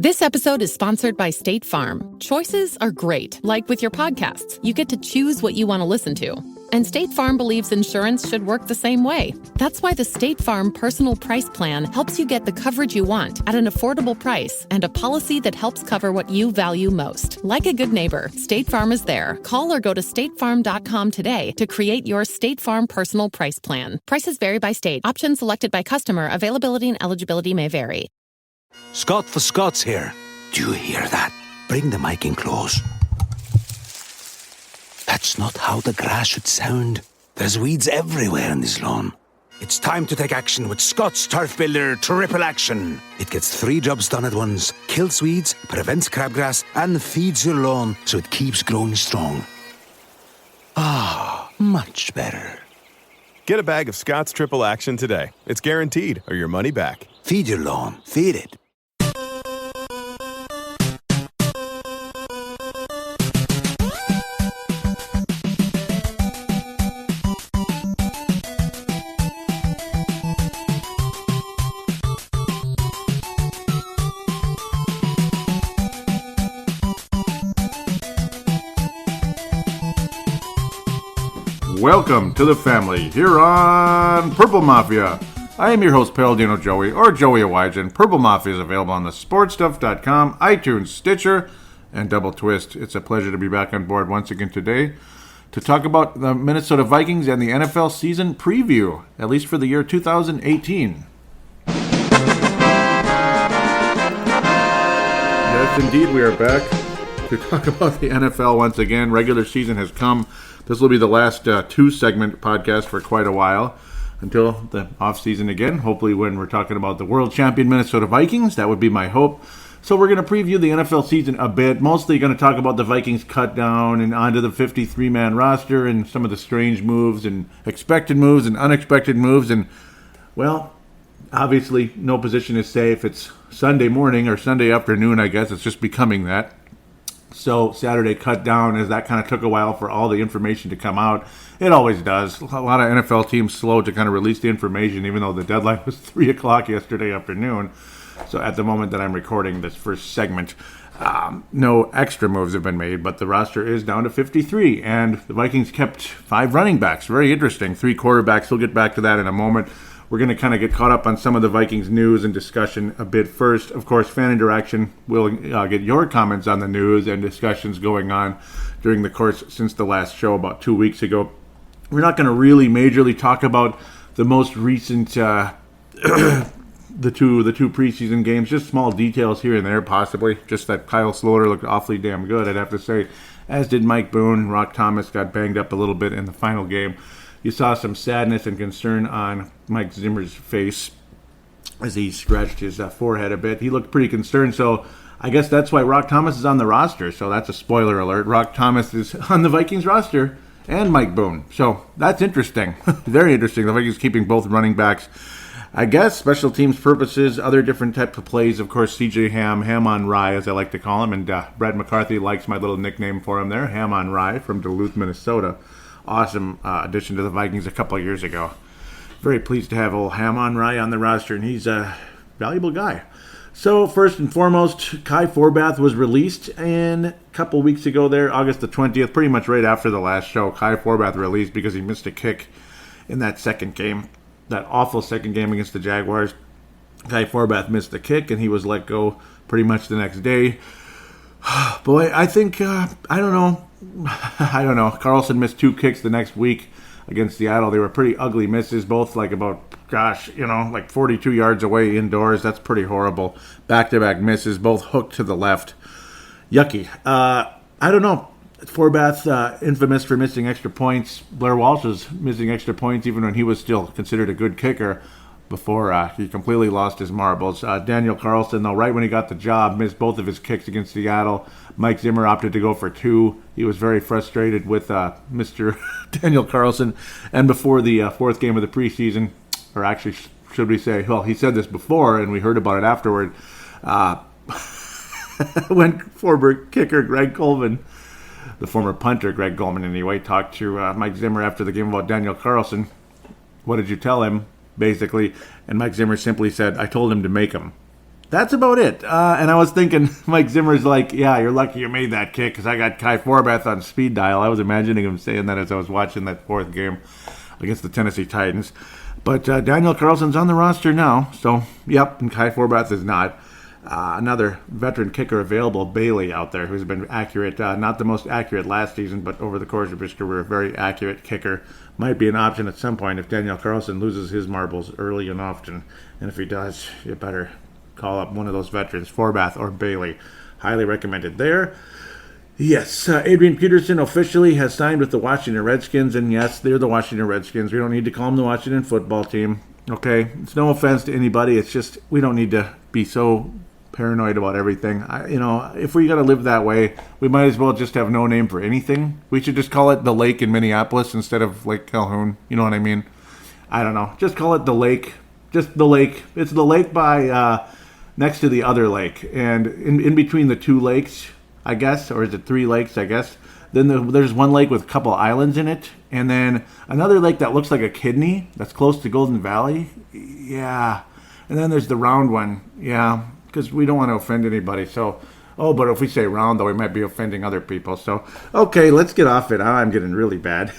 This episode is sponsored by State Farm. Choices are great. Like with your podcasts, you get to choose what you want to listen to. And State Farm believes insurance should work the same way. That's why the State Farm Personal Price Plan helps you get the coverage you want at an affordable price and a policy that helps cover what you value most. Like a good neighbor, State Farm is there. Call or go to statefarm.com today to create your State Farm Personal Price Plan. Prices vary by state. Options selected by customer. Availability and eligibility may vary. Scott for Scots here. Do you hear that? Bring the mic in close. That's not how the grass should sound. There's weeds everywhere in this lawn. It's time to take action with Scott's Turf Builder Triple Action. It gets 3 jobs done at once. Kills weeds, prevents crabgrass, and feeds your lawn so it keeps growing strong. Ah, much better. Get a bag of Scott's Triple Action today. It's guaranteed, or your money back. Feed your lawn. Feed it. Welcome to the family here on Purple Mafia. I am your host, Paladino Joey, or Joey Awajan. Purple Mafia is available on the sportstuff.com, iTunes, Stitcher, and Double Twist. It's a pleasure to be back on board once again today to talk about the Minnesota Vikings and the NFL season preview, at least for the year 2018. Yes, indeed, we are back to talk about the NFL once again. Regular season has come. This will be the last 2-segment podcast for quite a while until the off-season again, hopefully when we're talking about the world champion Minnesota Vikings. That would be my hope. So we're going to preview the NFL season a bit, mostly going to talk about the Vikings cut down and onto the 53-man roster and some of the strange moves and expected moves and unexpected moves. And, well, obviously no position is safe. It's Sunday morning or Sunday afternoon, I guess. It's just becoming that. So Saturday cut down as that kind of took a while for all the information to come out. It always does. A lot of NFL teams slow to kind of release the information, even though the deadline was 3 o'clock yesterday afternoon. So at the moment that I'm recording this first segment, no extra moves have been made, but the roster is down to 53, and the Vikings kept 5 running backs. Very interesting. 3 quarterbacks. We'll get back to that in a moment. We're going to kind of get caught up on some of the Vikings news and discussion a bit first. Of course, fan interaction. We'll get your comments on the news and discussions going on during the course since the last show about 2 weeks ago. We're not going to really majorly talk about the most recent the two preseason games. Just small details here and there, possibly. Just that Kyle Sloter looked awfully damn good, I'd have to say. As did Mike Boone. Rock Thomas got banged up a little bit in the final game. You saw some sadness and concern on Mike Zimmer's face as he scratched his forehead a bit. He looked pretty concerned, so I guess that's why Rock Thomas is on the roster. So that's a spoiler alert. Rock Thomas is on the Vikings roster and Mike Boone. So that's interesting. Very interesting. The Vikings keeping both running backs. I guess special teams purposes, other different types of plays. Of course, C.J. Ham on Rye, as I like to call him. And Brad McCarthy likes my little nickname for him there, Ham on Rye from Duluth, Minnesota. Awesome addition to the Vikings a couple of years ago. Very pleased to have old Ham on Rye on the roster, and he's a valuable guy. So first and foremost, Kai Forbath was released a couple weeks ago there, August the 20th, pretty much right after the last show. Kai Forbath released because he missed a kick in that second game, that awful second game against the Jaguars. Kai Forbath missed the kick, and he was let go pretty much the next day. Boy, I think, I don't know. Carlson missed 2 kicks the next week against Seattle. They were pretty ugly misses, both like 42 yards away indoors. That's pretty horrible. Back-to-back misses, both hooked to the left. Yucky. I don't know. Forbath, infamous for missing extra points. Blair Walsh was missing extra points even when he was still considered a good kicker before he completely lost his marbles. Daniel Carlson, though, right when he got the job, missed both of his kicks against Seattle. Mike Zimmer opted to go for 2. He was very frustrated with Mr. Daniel Carlson. And before the 4th game of the preseason, or actually, should we say, well, he said this before, and we heard about it afterward, when former kicker Greg Coleman, the former punter Greg Coleman anyway, talked to Mike Zimmer after the game about Daniel Carlson. What did you tell him? Basically, and Mike Zimmer simply said, I told him to make him. that's about it. And I was thinking, Mike Zimmer's like, yeah, you're lucky you made that kick because I got Kai Forbath on speed dial. I was imagining him saying that as I was watching that fourth game against the Tennessee Titans. But Daniel Carlson's on the roster now, so yep, and Kai Forbath is not. Another veteran kicker available, Bailey, out there, who's been accurate. Not the most accurate last season, but over the course of his career, a very accurate kicker. Might be an option at some point if Daniel Carlson loses his marbles early and often. And if he does, you better call up one of those veterans, Forbath or Bailey. Highly recommended there. Yes, Adrian Peterson officially has signed with the Washington Redskins, and yes, they're the Washington Redskins. We don't need to call them the Washington football team, okay? It's no offense to anybody. It's just we don't need to be so paranoid about everything. If we got to live that way, we might as well just have no name for anything. We should just call it the Lake in Minneapolis instead of Lake Calhoun. You know what I mean? I don't know. Just call it the Lake. Just the Lake. It's the lake by next to the other lake, and in between the two lakes, I guess, or is it three lakes, I guess. Then there's one lake with a couple islands in it, and then another lake that looks like a kidney that's close to Golden Valley. Yeah. And then there's the round one. Yeah, because we don't want to offend anybody. So, but if we say round, though, we might be offending other people. So, okay, let's get off it. I'm getting really bad.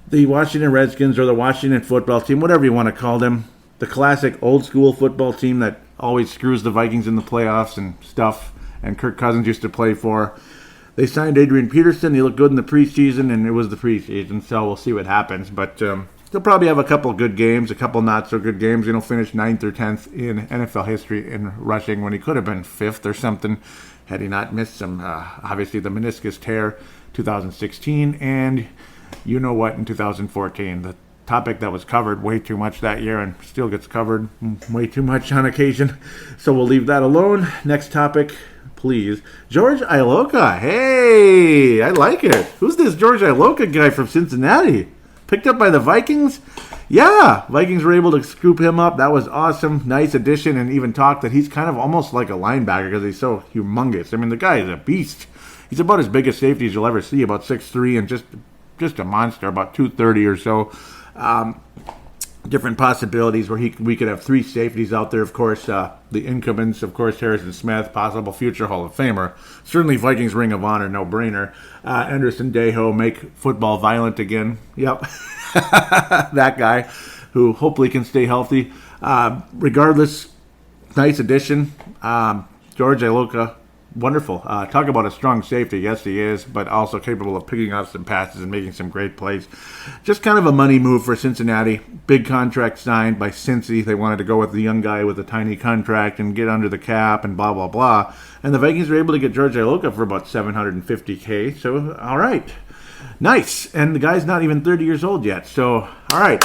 The Washington Redskins, or the Washington football team, whatever you want to call them, the classic old-school football team that always screws the Vikings in the playoffs and stuff, and Kirk Cousins used to play for. They signed Adrian Peterson. He looked good in the preseason, and it was the preseason, so we'll see what happens. But they'll probably have a couple good games, a couple not-so-good games. Finish 9th or 10th in NFL history in rushing when he could have been 5th or something had he not missed some, obviously, the meniscus tear 2016, and you know what, in 2014. The topic that was covered way too much that year and still gets covered way too much on occasion. So we'll leave that alone. Next topic, please. George Iloka. Hey, I like it. Who's this George Iloka guy from Cincinnati? Picked up by the Vikings? Yeah, Vikings were able to scoop him up. That was awesome. Nice addition, and even talk that he's kind of almost like a linebacker because he's so humongous. I mean, the guy is a beast. He's about as big a safety as you'll ever see, about 6'3", and just a monster, about 230 or so. Different possibilities where we could have three safeties out there. Of course, the incumbents, of course, Harrison Smith, possible future Hall of Famer. Certainly Vikings Ring of Honor, no-brainer. Anderson Dejo, make football violent again. Yep. That guy who hopefully can stay healthy. Regardless, nice addition. George Iloka, wonderful. Talk about a strong safety. Yes, he is, but also capable of picking up some passes and making some great plays. Just kind of a money move for Cincinnati. Big contract signed by Cincy. They wanted to go with the young guy with a tiny contract and get under the cap and blah, blah, blah. And the Vikings were able to get George Iloka for about $750K. So, all right. Nice. And the guy's not even 30 years old yet. So, all right.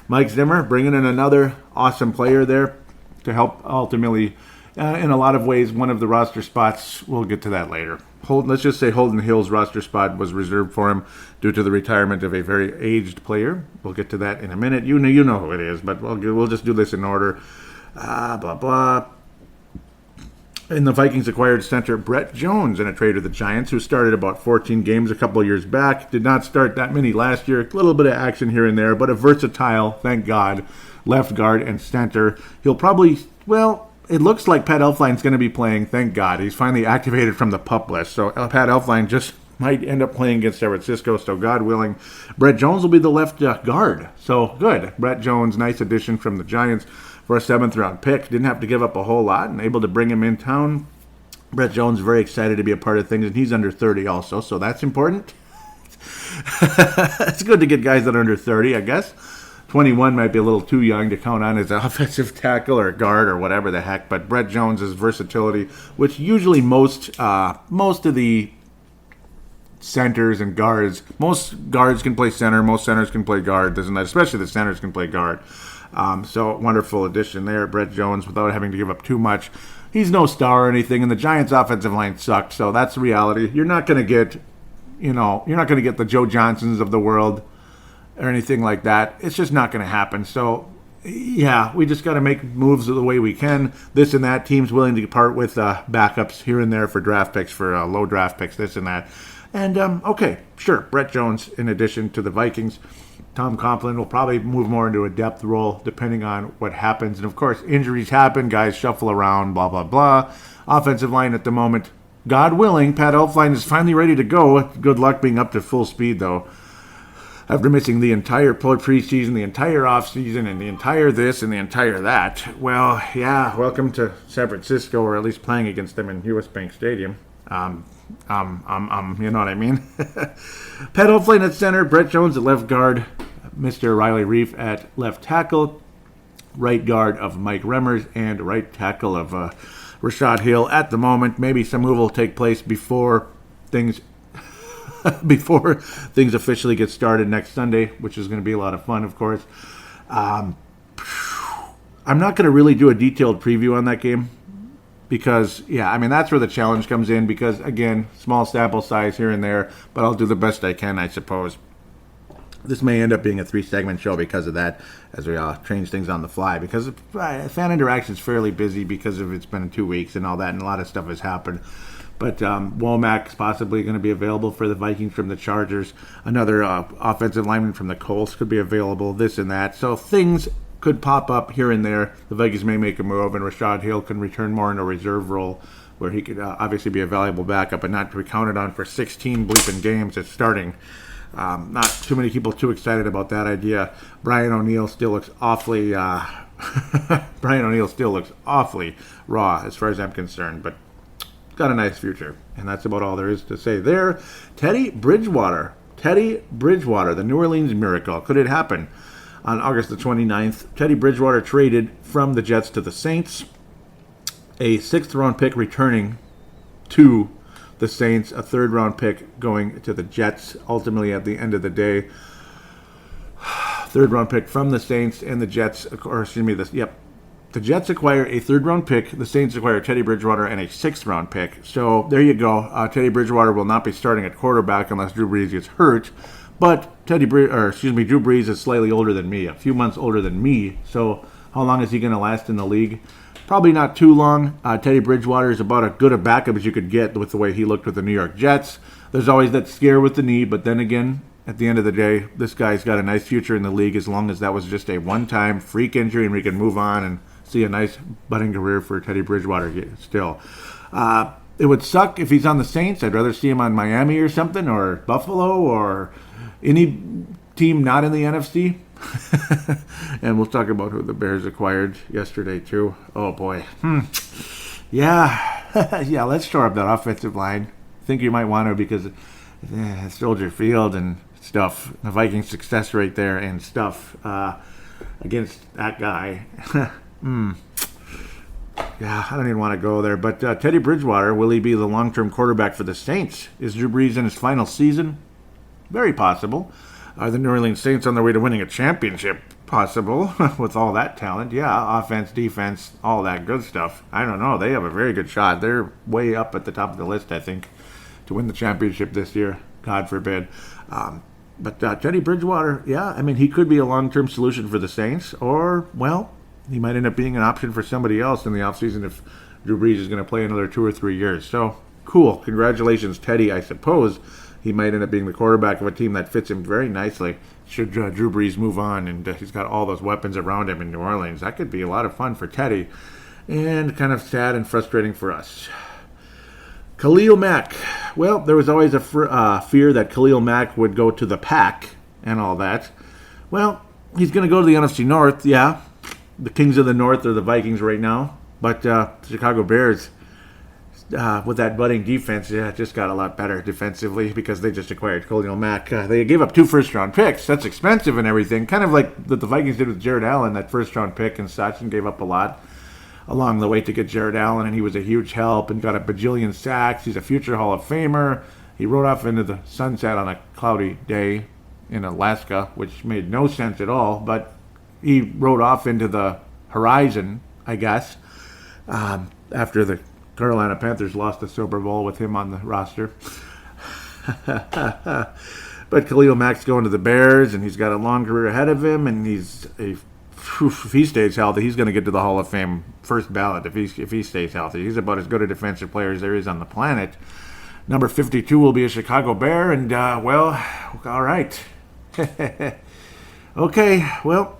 Mike Zimmer bringing in another awesome player there to help ultimately, in a lot of ways, one of the roster spots. We'll get to that later. Let's just say Holden Hill's roster spot was reserved for him due to the retirement of a very aged player. We'll get to that in a minute. You know who it is, but we'll just do this in order. Blah, blah. And the Vikings acquired center Brett Jones in a trade with the Giants, who started about 14 games a couple of years back. Did not start that many last year. A little bit of action here and there, but a versatile, thank God, left guard and center. He'll probably, it looks like Pat Elflein's going to be playing, thank God. He's finally activated from the PUP list. So Pat Elflein just might end up playing against San Francisco, so God willing. Brett Jones will be the left guard. So good. Brett Jones, nice addition from the Giants for a 7th-round pick. Didn't have to give up a whole lot and able to bring him in town. Brett Jones very excited to be a part of things, and he's under 30 also, so that's important. It's good to get guys that are under 30, I guess. 21 might be a little too young to count on as an offensive tackle or guard or whatever the heck, but Brett Jones' versatility, which usually most of the centers and guards, most guards can play center, most centers can play guard, doesn't that? Especially the centers can play guard. So wonderful addition there, Brett Jones, without having to give up too much. He's no star or anything, and the Giants' offensive line sucked, so that's the reality. You're not going to get, the Joe Johnsons of the world or anything like that. It's just not going to happen. So, yeah, we just got to make moves the way we can. This and that. Teams willing to part with backups here and there for draft picks, for low draft picks, this and that. And, okay, sure, Brett Jones in addition to the Vikings. Tom Coughlin will probably move more into a depth role depending on what happens. And, of course, injuries happen. Guys shuffle around, blah, blah, blah. Offensive line at the moment, God willing, Pat Elflein is finally ready to go. Good luck being up to full speed, though. After missing the entire preseason, the entire offseason, and the entire this and the entire that. Well, yeah, welcome to San Francisco, or at least playing against them in U.S. Bank Stadium. You know what I mean? Pat Elflein at center, Brett Jones at left guard, Mr. Riley Reif at left tackle, right guard of Mike Remmers, and right tackle of Rashad Hill at the moment. Maybe some move will take place before things officially get started next Sunday, which is going to be a lot of fun, of course. I'm not going to really do a detailed preview on that game because, that's where the challenge comes in because, again, small sample size here and there, but I'll do the best I can, I suppose. This may end up being a 3-segment show because of that, as we change things on the fly, because fan interaction is fairly busy because it's been 2 weeks and all that, and a lot of stuff has happened. But Womack's possibly going to be available for the Vikings from the Chargers. Another offensive lineman from the Colts could be available, this and that. So things could pop up here and there. The Vikings may make a move, and Rashad Hill can return more in a reserve role where he could obviously be a valuable backup and not to be counted on for 16 bleeping games at starting. Not too many people too excited about that idea. Brian O'Neill still looks awfully raw as far as I'm concerned, but got a nice future, and that's about all there is to say there. Teddy Bridgewater, the New Orleans Miracle. Could it happen? On August the 29th, Teddy Bridgewater traded from the Jets to the Saints. A 6th-round pick returning to the Saints, a 3rd-round pick going to the Jets. Ultimately, at the end of the day, 3rd-round pick from the Saints and the Jets, the Jets acquire a 3rd-round pick. The Saints acquire Teddy Bridgewater and a 6th-round pick. So there you go. Teddy Bridgewater will not be starting at quarterback unless Drew Brees gets hurt. But Drew Brees is slightly older than me, a few months older than me. So how long is he going to last in the league? Probably not too long. Teddy Bridgewater is about as good a backup as you could get with the way he looked with the New York Jets. There's always that scare with the knee, but then again, at the end of the day, this guy's got a nice future in the league as long as that was just a one-time freak injury and we can move on and see a nice budding career for Teddy Bridgewater still. It would suck if he's on the Saints. I'd rather see him on Miami or something, or Buffalo, or any team not in the NFC. And we'll talk about who the Bears acquired yesterday, too. Oh, boy. Yeah. Yeah, let's shore up that offensive line. I think you might want to because Soldier Field and stuff. The Vikings' success rate there and stuff against that guy. Yeah, I don't even want to go there. But Teddy Bridgewater, will he be the long-term quarterback for the Saints? Is Drew Brees in his final season? Very possible. Are the New Orleans Saints on their way to winning a championship? Possible, with all that talent. Yeah, offense, defense, all that good stuff. I don't know. They have a very good shot. They're way up at the top of the list, I think, to win the championship this year. God forbid. But Teddy Bridgewater, yeah, I mean, he could be a long-term solution for the Saints, or, well, he might end up being an option for somebody else in the offseason if Drew Brees is going to play another 2 or 3 years. So, cool. Congratulations, Teddy, I suppose. He might end up being the quarterback of a team that fits him very nicely should Drew Brees move on, and he's got all those weapons around him in New Orleans. That could be a lot of fun for Teddy, and kind of sad and frustrating for us. Khalil Mack. Well, there was always a fear that Khalil Mack would go to the Pack and all that. Well, he's going to go to the NFC North, yeah. The Kings of the North are the Vikings right now. But the Chicago Bears, with that budding defense, just got a lot better defensively because they just acquired Khalil Mack. They gave up 2 first-round picks. That's expensive and everything. Kind of like what the Vikings did with Jared Allen, that first-round pick, and such, and gave up a lot along the way to get Jared Allen, and he was a huge help and got a bajillion sacks. He's a future Hall of Famer. He rode off into the sunset on a cloudy day in Alaska, which made no sense at all, but he rode off into the horizon, I guess, after the Carolina Panthers lost the Superbowl with him on the roster. But Khalil Mack's going to the Bears, and he's got a long career ahead of him, and if he stays healthy, he's going to get to the Hall of Fame first ballot if he stays healthy. He's about as good a defensive player as there is on the planet. Number 52 will be a Chicago Bear, and, well, all right. Okay, well,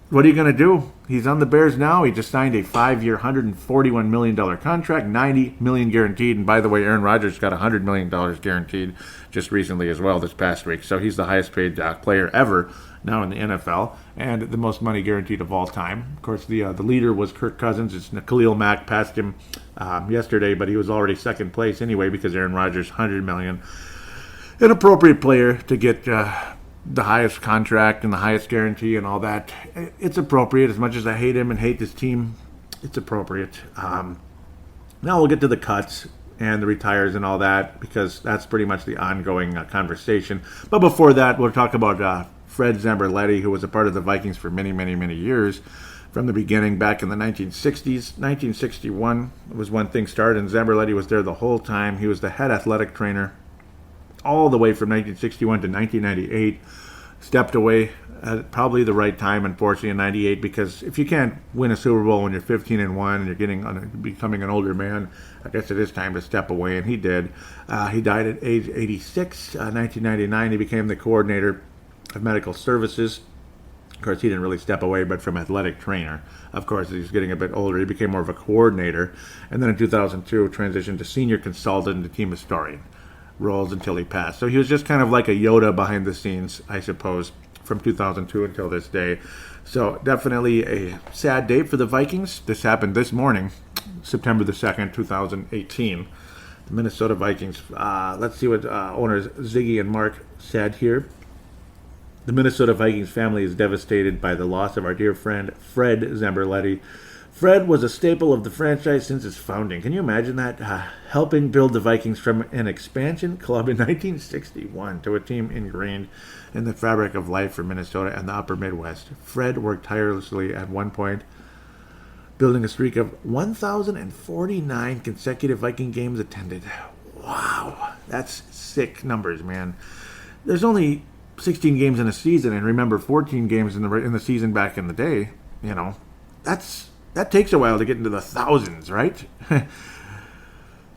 what are you going to do? He's on the Bears now. He just signed a 5-year, $141 million contract, $90 million guaranteed. And by the way, Aaron Rodgers got $100 million guaranteed just recently as well this past week. So he's the highest paid player ever now in the NFL and the most money guaranteed of all time. Of course, the leader was Kirk Cousins. It's Khalil Mack passed him yesterday, but he was already second place anyway because Aaron Rodgers, $100 million. An appropriate player to get the highest contract and the highest guarantee and all that. It's appropriate. As much as I hate him and hate this team, it's appropriate. Now we'll get to the cuts and the retires and all that because that's pretty much the ongoing conversation. But before that, we'll talk about Fred Zamberletti, who was a part of the Vikings for many, many, many years. From the beginning, back in the 1960s, 1961 was when things started, and Zamberletti was there the whole time. He was the head athletic trainer all the way from 1961 to 1998. Stepped away at probably the right time, unfortunately, in 98, because if you can't win a Super Bowl when you're 15-1 and you're becoming an older man, I guess it is time to step away, and he did. He died at age 86, 1999. He became the coordinator of medical services. Of course, he didn't really step away, but from athletic trainer. Of course, he's getting a bit older. He became more of a coordinator, and then in 2002, transitioned to senior consultant and team historian roles until he passed. So he was just kind of like a Yoda behind the scenes, I suppose, from 2002 until this day. So definitely a sad day for the Vikings. This happened this morning, September the 2nd, 2018. The Minnesota Vikings. Let's see what owners Ziggy and Mark said here. The Minnesota Vikings family is devastated by the loss of our dear friend Fred Zamberletti. Fred was a staple of the franchise since its founding. Can you imagine that? Helping build the Vikings from an expansion club in 1961 to a team ingrained in the fabric of life for Minnesota and the upper Midwest. Fred worked tirelessly at one point, building a streak of 1,049 consecutive Viking games attended. Wow, that's sick numbers, man. There's only 16 games in a season, and remember 14 games in the season back in the day. You know, that takes a while to get into the thousands, right?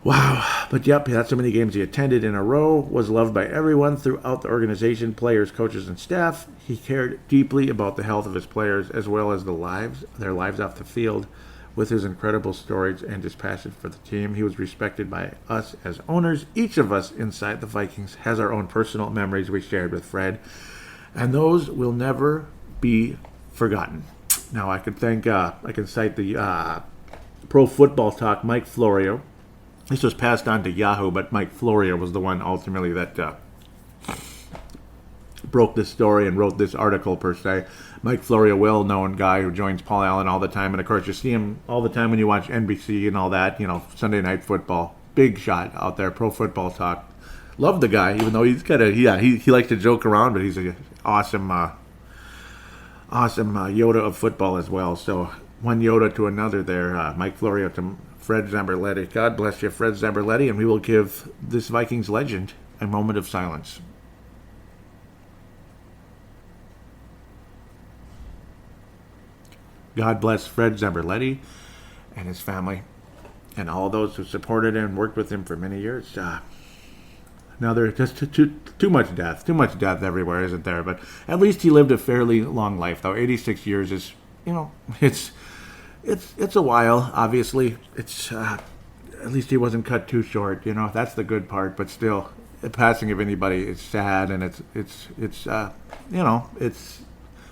Wow. But yep, that's so many games he attended in a row, was loved by everyone throughout the organization, players, coaches, and staff. He cared deeply about the health of his players as well as their lives off the field. With his incredible stories and his passion for the team, he was respected by us as owners. Each of us inside the Vikings has our own personal memories we shared with Fred, and those will never be forgotten. Now, I can cite the Pro Football Talk, Mike Florio. This was passed on to Yahoo, but Mike Florio was the one ultimately that broke this story and wrote this article, per se. Mike Florio, well-known guy who joins Paul Allen all the time. And, of course, you see him all the time when you watch NBC and all that, Sunday Night Football. Big shot out there, Pro Football Talk. Love the guy, even though he's kind of, he likes to joke around, but he's an awesome Yoda of football as well. So one Yoda to another there. Mike Florio to Fred Zamberletti. God bless you, Fred Zamberletti, and we will give this Vikings legend a moment of silence. God bless Fred Zamberletti and his family and all those who supported him and worked with him for many years. Now there's just too much death everywhere, isn't there? But at least he lived a fairly long life, though. 86 years is, it's a while. Obviously, it's at least he wasn't cut too short. That's the good part. But still, the passing of anybody is sad, and it's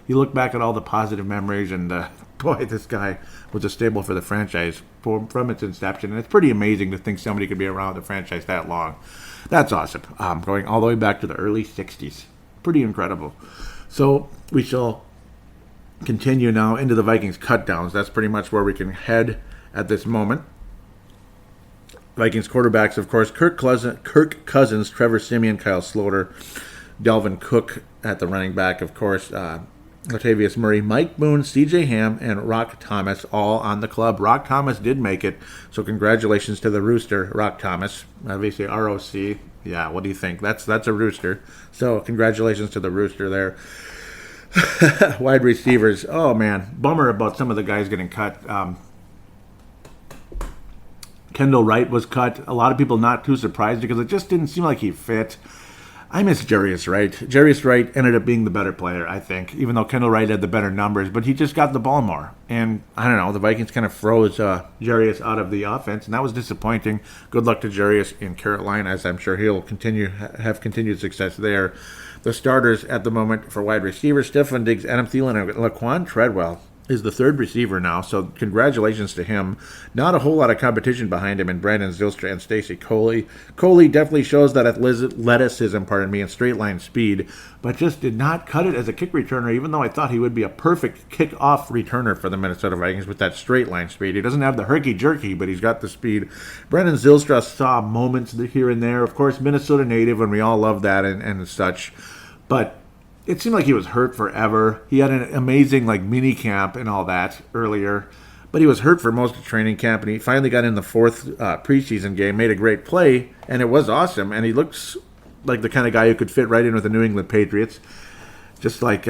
you look back at all the positive memories, and boy, this guy was a staple for the franchise from its inception. And it's pretty amazing to think somebody could be around the franchise that long. That's awesome. Going all the way back to the early 60s. Pretty incredible. So we shall continue now into the Vikings cutdowns. That's pretty much where we can head at this moment. Vikings quarterbacks, of course, Kirk Cousins, Trevor Siemian, Kyle Sloter, Dalvin Cook at the running back, of course, Latavius Murray, Mike Boone, C.J. Ham, and Rock Thomas all on the club. Rock Thomas did make it, so congratulations to the Rooster, Rock Thomas. Obviously, R-O-C. Yeah, what do you think? That's a Rooster. So congratulations to the Rooster there. Wide receivers. Oh, man. Bummer about some of the guys getting cut. Kendall Wright was cut. A lot of people not too surprised because it just didn't seem like he fit. I miss Jarius Wright. Jarius Wright ended up being the better player, I think, even though Kendall Wright had the better numbers, but he just got the ball more. And I don't know, the Vikings kind of froze Jarius out of the offense, and that was disappointing. Good luck to Jarius in Carolina, as I'm sure he'll have continued success there. The starters at the moment for wide receivers, Stephon Diggs, Adam Thielen, and Laquan Treadwell is the third receiver now, so congratulations to him. Not a whole lot of competition behind him in Brandon Zylstra and Stacy Coley. Coley definitely shows that athleticism, and straight line speed, but just did not cut it as a kick returner, even though I thought he would be a perfect kick-off returner for the Minnesota Vikings with that straight line speed. He doesn't have the herky-jerky, but he's got the speed. Brandon Zylstra saw moments here and there. Of course, Minnesota native, and we all love that and such, but it seemed like he was hurt forever. He had an amazing mini camp and all that earlier, but he was hurt for most of training camp, and he finally got in the fourth preseason game, made a great play, and it was awesome. And he looks like the kind of guy who could fit right in with the New England Patriots, just like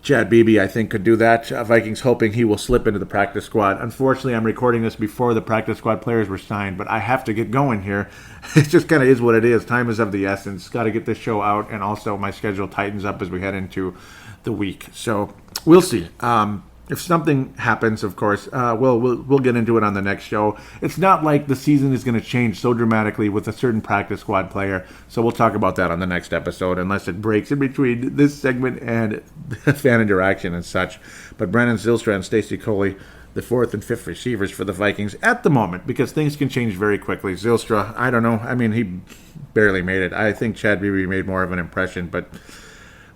Chad Beebe, I think, could do that. Vikings hoping he will slip into the practice squad. Unfortunately, I'm recording this before the practice squad players were signed, but I have to get going here. It just kind of is what it is. Time is of the essence. Got to get this show out, and also my schedule tightens up as we head into the week. So we'll see. If something happens, of course, we'll get into it on the next show. It's not like the season is going to change so dramatically with a certain practice squad player, so we'll talk about that on the next episode, unless it breaks in between this segment and fan interaction and such. But Brandon Zylstra and Stacy Coley, the fourth and fifth receivers for the Vikings at the moment, because things can change very quickly. Zylstra, I don't know. I mean, he barely made it. I think Chad Beebe made more of an impression, but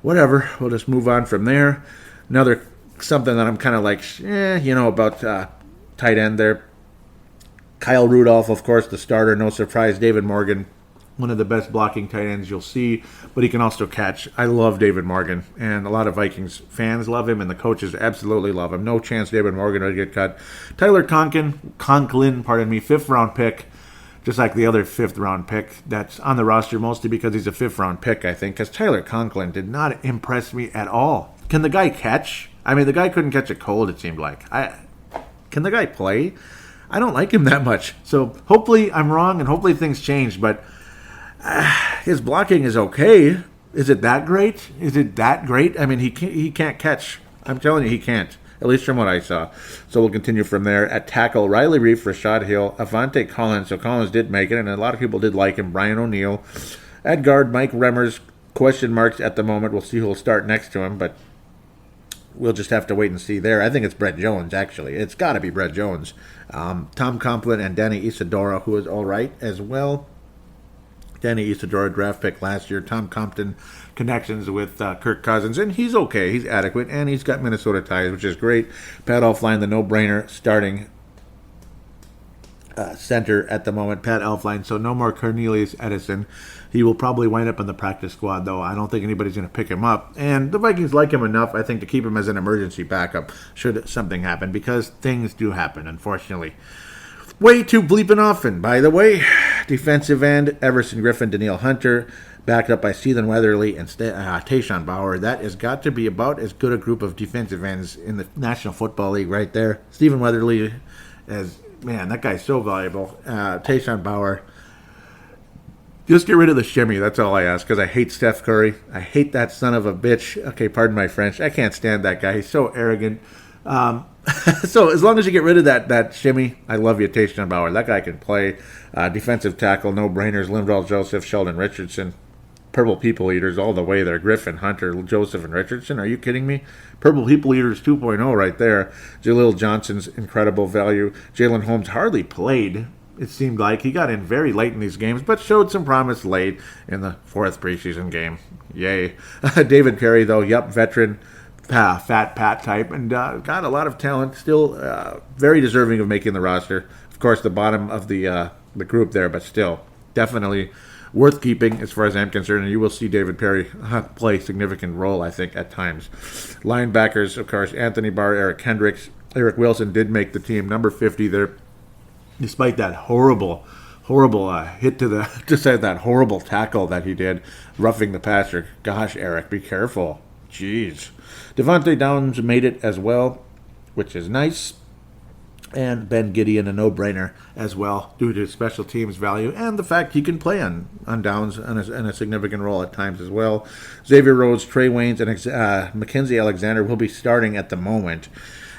whatever. We'll just move on from there. Another something that I'm kind of about tight end there. Kyle Rudolph, of course, the starter, no surprise. David Morgan, one of the best blocking tight ends you'll see, but he can also catch. I love David Morgan, and a lot of Vikings fans love him, and the coaches absolutely love him. No chance David Morgan would get cut. Tyler Conklin, fifth-round pick, just like the other fifth-round pick that's on the roster, mostly because he's a fifth-round pick, I think, because Tyler Conklin did not impress me at all. Can the guy catch? I mean, the guy couldn't catch a cold, it seemed like. Can the guy play? I don't like him that much. So hopefully I'm wrong, and hopefully things change, but his blocking is okay. Is it that great? I mean, he can't catch. I'm telling you, he can't, at least from what I saw. So we'll continue from there. At tackle, Riley Reif, Rashad Hill, Avante Collins. So Collins did make it, and a lot of people did like him. Brian O'Neill. At guard, Mike Remmers. Question marks at the moment. We'll see who will start next to him, but we'll just have to wait and see there. I think it's Brett Jones, actually. It's got to be Brett Jones. Tom Complin and Danny Isadora, who is all right as well. Danny Isadora, draft pick last year. Tom Compton, connections with Kirk Cousins, and he's okay. He's adequate, and he's got Minnesota ties, which is great. Pat Elflein, the no-brainer, starting center at the moment. Pat Elflein, so no more Cornelius Edison. He will probably wind up in the practice squad, though. I don't think anybody's going to pick him up. And the Vikings like him enough, I think, to keep him as an emergency backup should something happen, because things do happen, unfortunately. Way too bleeping often, by the way. Defensive end, Everson Griffin, Danielle Hunter, backed up by Stephen Weatherly and Tayshaun Bauer. That has got to be about as good a group of defensive ends in the National Football League right there. Stephen Weatherly, man, that guy's so valuable. Tayshaun Bauer. Just get rid of the shimmy, that's all I ask, because I hate Steph Curry. I hate that son of a bitch. Okay, pardon my French. I can't stand that guy. He's so arrogant. So as long as you get rid of that shimmy, I love you, Tayshaun Bauer. That guy can play. Defensive tackle, no-brainers, Linval Joseph, Sheldon Richardson. Purple People Eaters all the way there. Griffin, Hunter, Joseph, and Richardson. Are you kidding me? Purple People Eaters 2.0 right there. Jaleel Johnson's incredible value. Jalen Holmes hardly played. It seemed like he got in very late in these games, but showed some promise late in the fourth preseason game. Yay. David Perry, though, veteran, fat Pat type, and got a lot of talent. Still very deserving of making the roster. Of course, the bottom of the group there, but still definitely worth keeping as far as I'm concerned. And you will see David Perry play a significant role, I think, at times. Linebackers, of course, Anthony Barr, Eric Kendricks. Eric Wilson did make the team, number 50 there. Despite that horrible hit to that horrible tackle that he did, roughing the passer. Gosh, Eric, be careful. Jeez. Devontae Downs made it as well, which is nice. And Ben Gideon, a no-brainer as well, due to his special teams value and the fact he can play on downs and a significant role at times as well. Xavier Rhodes, Trey Waynes, and Mackenzie Alexander will be starting at the moment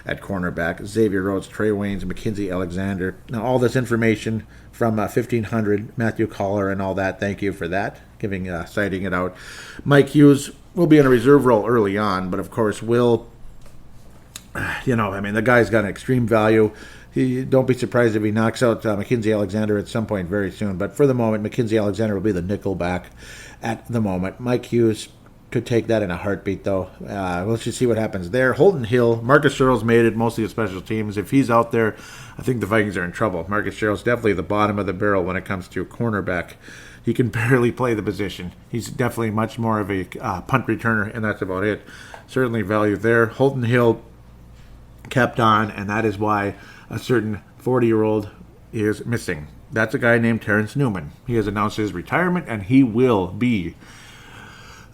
at cornerback. Xavier Rhodes, Trey Waynes, Mackenzie Alexander. Now, all this information from 1500, Matthew Collar and all that. Thank you for that, citing it out. Mike Hughes will be in a reserve role early on, but of course the guy's got an extreme value. Don't be surprised if he knocks out Mackenzie Alexander at some point very soon. But for the moment, Mackenzie Alexander will be the nickel back at the moment. Mike Hughes could take that in a heartbeat, though. Let's just see what happens there. Holton Hill, Marcus Sherrill's made it, mostly of special teams. If he's out there, I think the Vikings are in trouble. Marcus Sherrill's definitely the bottom of the barrel when it comes to cornerback. He can barely play the position. He's definitely much more of a punt returner, and that's about it. Certainly value there. Holton Hill kept on, and that is why a certain 40-year-old is missing. That's a guy named Terrence Newman. He has announced his retirement, and he will be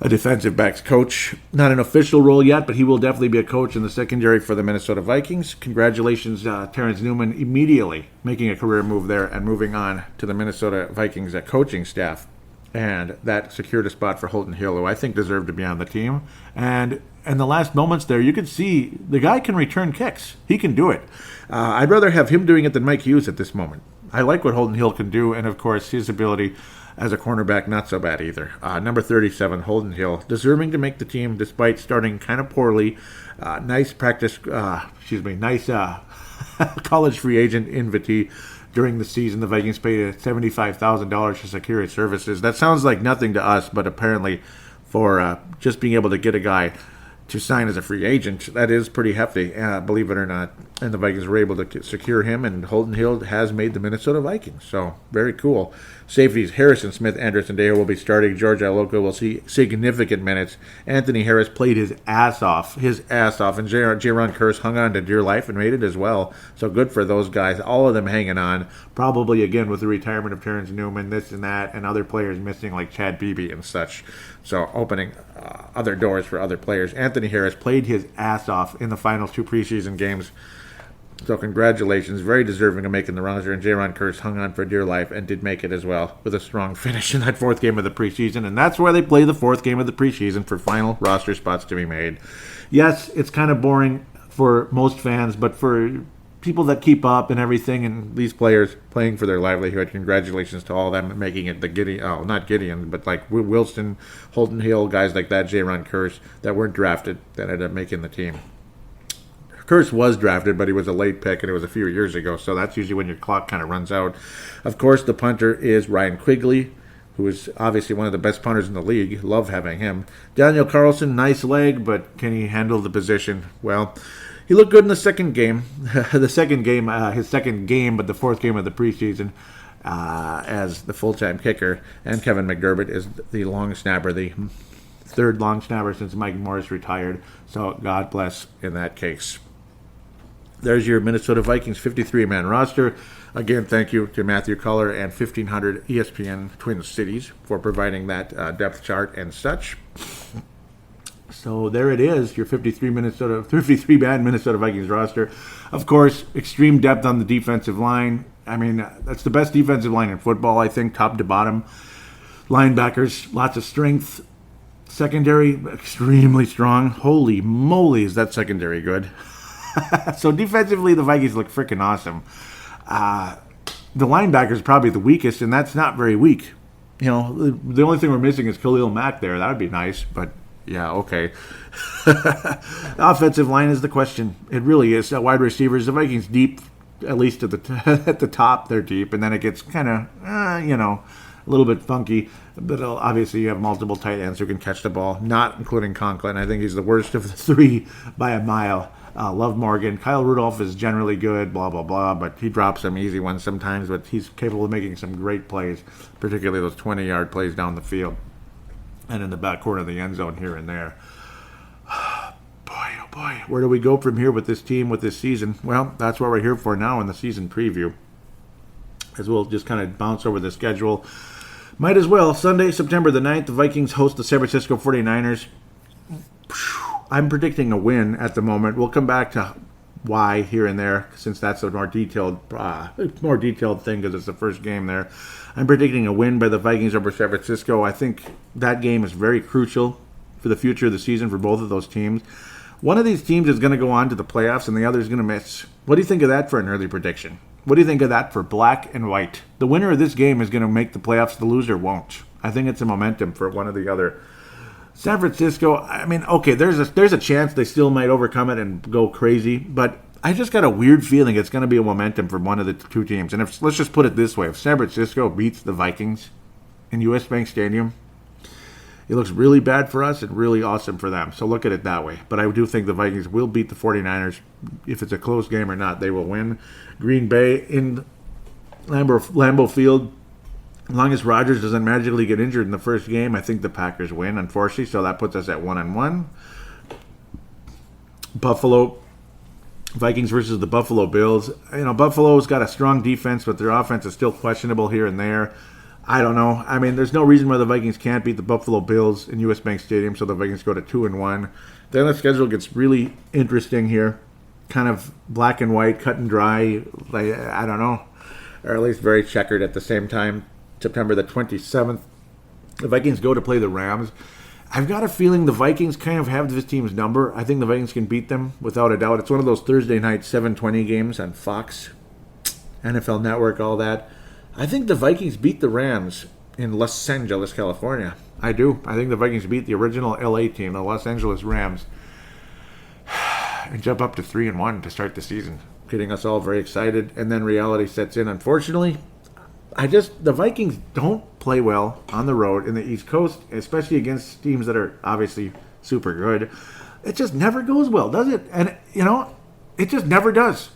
a defensive backs coach. Not an official role yet, but he will definitely be a coach in the secondary for the Minnesota Vikings. Congratulations, Terrence Newman, immediately making a career move there and moving on to the Minnesota Vikings coaching staff. And that secured a spot for Holton Hill, who I think deserved to be on the team. And in the last moments there, you could see the guy can return kicks. He can do it. I'd rather have him doing it than Mike Hughes at this moment. I like what Holton Hill can do, and of course, his ability as a cornerback, not so bad either. Number 37, Holton Hill, deserving to make the team despite starting kind of poorly. Nice college free agent invitee. During the season, the Vikings paid $75,000 to secure his services. That sounds like nothing to us, but apparently for just being able to get a guy to sign as a free agent, that is pretty hefty, believe it or not. And the Vikings were able to secure him, and Holton Hill has made the Minnesota Vikings. So, very cool. Safeties, Harrison Smith, Anderson Dale will be starting. George Iloka will see significant minutes. Anthony Harris played his ass off, and Jaron Kearse hung on to dear life and made it as well. So, good for those guys. All of them hanging on. Probably, again, with the retirement of Terrence Newman, this and that, and other players missing like Chad Beebe and such. So, opening other doors for other players. Anthony Harris played his ass off in the final 2 preseason games. So congratulations, very deserving of making the roster, and Jaron Kearse hung on for dear life and did make it as well with a strong finish in that 4th game of the preseason, and that's why they play the 4th game of the preseason for final roster spots to be made. Yes, it's kind of boring for most fans, but for people that keep up and everything, and these players playing for their livelihood, congratulations to all of them making it not Gideon, but like Wilson, Holton Hill, guys like that, Jaron Kearse, that weren't drafted, that ended up making the team. Kearse was drafted, but he was a late pick, and it was a few years ago, so that's usually when your clock kind of runs out. Of course, the punter is Ryan Quigley, who is obviously one of the best punters in the league. Love having him. Daniel Carlson, nice leg, but can he handle the position? Well, he looked good in the second game. His second game, but the 4th game of the preseason as the full-time kicker. And Kevin McDermott is the long snapper, the 3rd long snapper since Mike Morris retired. So God bless in that case. There's your Minnesota Vikings 53-man roster. Again, thank you to Matthew Culler and 1500 ESPN Twin Cities for providing that depth chart and such. So there it is, your 53-man Minnesota Vikings roster. Of course, extreme depth on the defensive line. I mean, that's the best defensive line in football, I think, top to bottom. Linebackers, lots of strength. Secondary, extremely strong. Holy moly, is that secondary good. So defensively, the Vikings look freaking awesome. The linebacker is probably the weakest, and that's not very weak. You know, the only thing we're missing is Khalil Mack there. That would be nice, but yeah, okay. The offensive line is the question. It really is. Wide receivers, the Vikings deep, at least at the top, they're deep, and then it gets kind of, a little bit funky. But obviously, you have multiple tight ends who can catch the ball, not including Conklin. I think he's the worst of the 3 by a mile. Love Morgan. Kyle Rudolph is generally good, blah, blah, blah, but he drops some easy ones sometimes, but he's capable of making some great plays, particularly those 20-yard plays down the field and in the back corner of the end zone here and there. Boy, where do we go from here with this team, with this season? Well, that's what we're here for now in the season preview, as we'll just kind of bounce over the schedule. Might as well. Sunday, September the 9th, the Vikings host the San Francisco 49ers. I'm predicting a win at the moment. We'll come back to why here and there, since that's a more detailed thing because it's the first game there. I'm predicting a win by the Vikings over San Francisco. I think that game is very crucial for the future of the season for both of those teams. One of these teams is going to go on to the playoffs and the other is going to miss. What do you think of that for an early prediction? What do you think of that for black and white? The winner of this game is going to make the playoffs. The loser won't. I think it's a momentum for one or the other. San Francisco, I mean, okay, there's a chance they still might overcome it and go crazy, but I just got a weird feeling it's going to be a momentum for one of the two teams. And let's just put it this way. If San Francisco beats the Vikings in US Bank Stadium, it looks really bad for us and really awesome for them. So look at it that way. But I do think the Vikings will beat the 49ers. If it's a close game or not, they will win. Green Bay in Lambeau Field. As long as Rodgers doesn't magically get injured in the first game, I think the Packers win, unfortunately. So that puts us at 1-1. Buffalo, Vikings versus the Buffalo Bills. Buffalo's got a strong defense, but their offense is still questionable here and there. I don't know. I mean, there's no reason why the Vikings can't beat the Buffalo Bills in US Bank Stadium, so the Vikings go to 2-1. Then the schedule gets really interesting here. Kind of black and white, cut and dry. I don't know. Or at least very checkered at the same time. September the 27th, the Vikings go to play the Rams. I've got a feeling the Vikings kind of have this team's number. I think the Vikings can beat them without a doubt. It's one of those Thursday night 7:20 games on Fox, NFL Network, all that. I think the Vikings beat the Rams in Los Angeles, California. I do. I think the Vikings beat the original LA team, the Los Angeles Rams, and jump up to 3-1 to start the season, getting us all very excited. And then reality sets in, unfortunately. The Vikings don't play well on the road in the East Coast, especially against teams that are obviously super good. It just never goes well, does it? And, it just never does,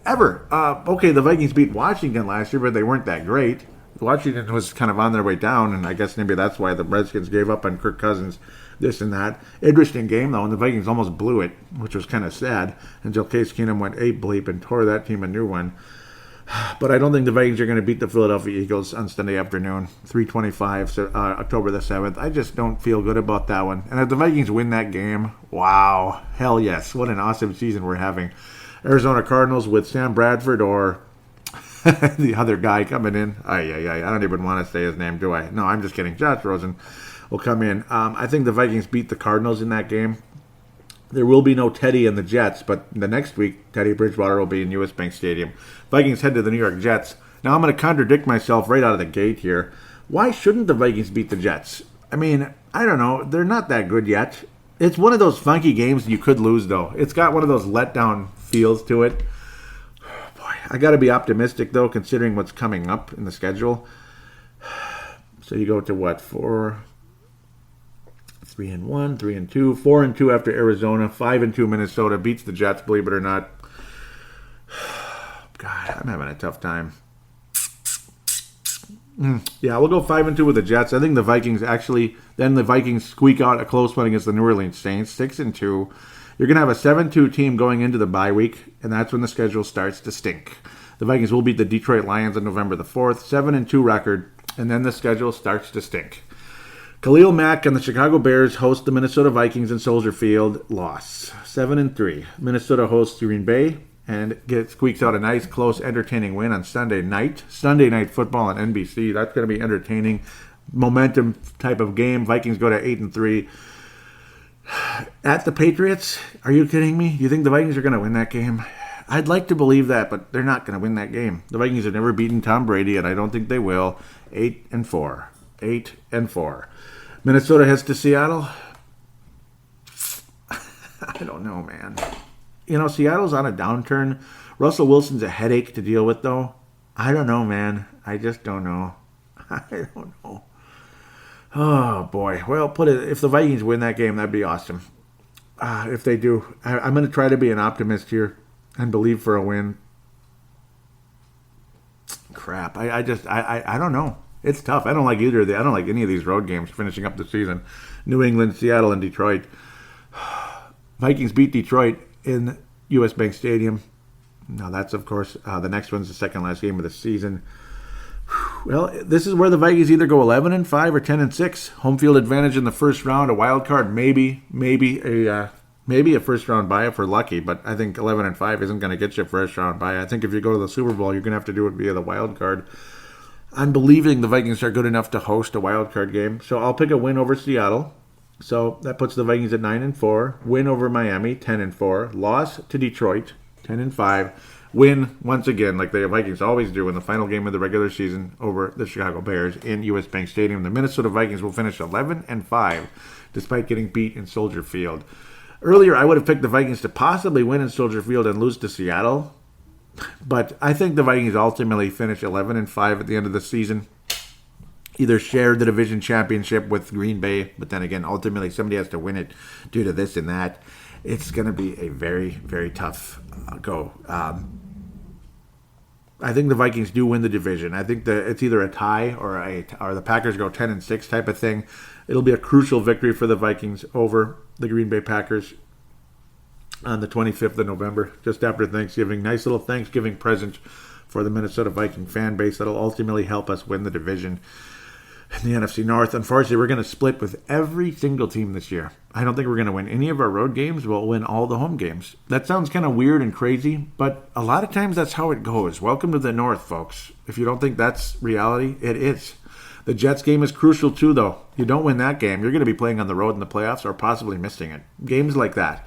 ever. Okay, the Vikings beat Washington last year, but they weren't that great. Washington was kind of on their way down, and I guess maybe that's why the Redskins gave up on Kirk Cousins, this and that. Interesting game, though, and the Vikings almost blew it, which was kind of sad, until Case Keenum went ape bleep and tore that team a new one. But I don't think the Vikings are going to beat the Philadelphia Eagles on Sunday afternoon, 3:25, October the 7th. I just don't feel good about that one. And if the Vikings win that game, wow, hell yes. What an awesome season we're having. Arizona Cardinals with Sam Bradford or the other guy coming in. I don't even want to say his name, do I? No, I'm just kidding. Josh Rosen will come in. I think the Vikings beat the Cardinals in that game. There will be no Teddy and the Jets, but the next week, Teddy Bridgewater will be in US Bank Stadium. Vikings head to the New York Jets. Now, I'm going to contradict myself right out of the gate here. Why shouldn't the Vikings beat the Jets? I mean, I don't know. They're not that good yet. It's one of those funky games you could lose, though. It's got one of those letdown feels to it. Boy, I got to be optimistic, though, considering what's coming up in the schedule. So you go to what? 3-1, 3-2, 4-2 after Arizona, 5-2 Minnesota beats the Jets, believe it or not. God, I'm having a tough time. Yeah, we'll go 5-2 with the Jets. I think the Vikings then the Vikings squeak out a close one against the New Orleans Saints, 6-2. You're going to have a 7-2 team going into the bye week, and that's when the schedule starts to stink. The Vikings will beat the Detroit Lions on November the 4th, 7-2 record, and then the schedule starts to stink. Khalil Mack and the Chicago Bears host the Minnesota Vikings in Soldier Field. Loss, 7-3. Minnesota hosts Green Bay and squeaks out a nice, close, entertaining win on Sunday night. Sunday night football on NBC. That's going to be entertaining. Momentum type of game. Vikings go to 8-3. At the Patriots? Are you kidding me? You think the Vikings are going to win that game? I'd like to believe that, but they're not going to win that game. The Vikings have never beaten Tom Brady, and I don't think they will. 8-4. 8-4. Minnesota heads to Seattle. I don't know, man. Seattle's on a downturn. Russell Wilson's a headache to deal with, though. I don't know, man. I just don't know. I don't know. Oh, boy. Well, if the Vikings win that game, that'd be awesome. If they do, I'm going to try to be an optimist here and believe for a win. Crap. I don't know. It's tough. I don't like either of them. I don't like any of these road games finishing up the season. New England, Seattle, and Detroit. Vikings beat Detroit in US Bank Stadium. Now that's, of course, the next one's the second last game of the season. Well, this is where the Vikings either go 11-5 or 10-6. Home field advantage in the first round, a wild card, maybe a Maybe a first-round bye if we're lucky, but I think 11-5 isn't going to get you a first-round bye. I think if you go to the Super Bowl, you're going to have to do it via the wild card. I'm believing the Vikings are good enough to host a wild card game, so I'll pick a win over Seattle. So that puts the Vikings at 9-4. Win over Miami, 10-4. Loss to Detroit, 10-5. Win once again, like the Vikings always do, in the final game of the regular season over the Chicago Bears in U.S. Bank Stadium. The Minnesota Vikings will finish 11-5, despite getting beat in Soldier Field. Earlier, I would have picked the Vikings to possibly win in Soldier Field and lose to Seattle. But I think the Vikings ultimately finish 11-5 at the end of the season. Either share the division championship with Green Bay, but then again, ultimately somebody has to win it due to this and that. It's going to be a very, very tough go. I think the Vikings do win the division. I think that it's either a tie or the Packers go 10-6 type of thing. It'll be a crucial victory for the Vikings over the Green Bay Packers on the 25th of November, just after Thanksgiving. Nice little Thanksgiving present for the Minnesota Viking fan base that'll ultimately help us win the division in the NFC North. Unfortunately, we're going to split with every single team this year. I don't think we're going to win any of our road games. We'll win all the home games. That sounds kind of weird and crazy, but a lot of times that's how it goes. Welcome to the North, folks. If you don't think that's reality, it is. The Jets game is crucial too, though. You don't win that game, you're going to be playing on the road in the playoffs or possibly missing it. Games like that.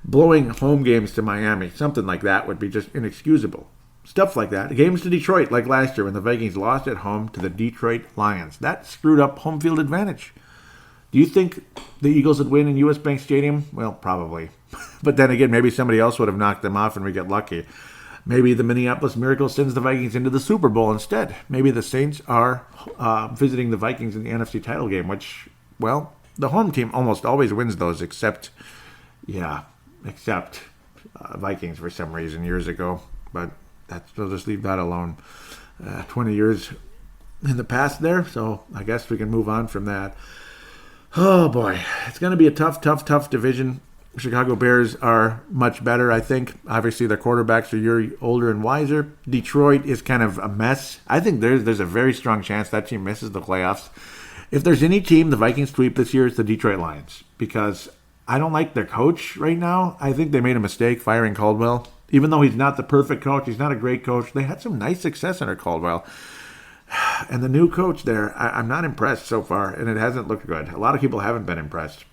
Blowing home games to Miami, something like that would be just inexcusable. Stuff like that. Games to Detroit, like last year when the Vikings lost at home to the Detroit Lions. That screwed up home field advantage. Do you think the Eagles would win in U.S. Bank Stadium? Well, probably. But then again, maybe somebody else would have knocked them off and we get lucky. Maybe the Minneapolis Miracle sends the Vikings into the Super Bowl instead. Maybe the Saints are visiting the Vikings in the NFC title game, which, well, the home team almost always wins those except Vikings for some reason years ago. But we'll just leave that alone. 20 years in the past there, so I guess we can move on from that. Oh, boy. It's going to be a tough division. Chicago Bears are much better, I think. Obviously, their quarterbacks are year older and wiser. Detroit is kind of a mess. I think there's a very strong chance that team misses the playoffs. If there's any team the Vikings sweep this year, it's the Detroit Lions. Because I don't like their coach right now. I think they made a mistake firing Caldwell. Even though he's not the perfect coach, he's not a great coach. They had some nice success under Caldwell. And the new coach there, I'm not impressed so far, and it hasn't looked good. A lot of people haven't been impressed.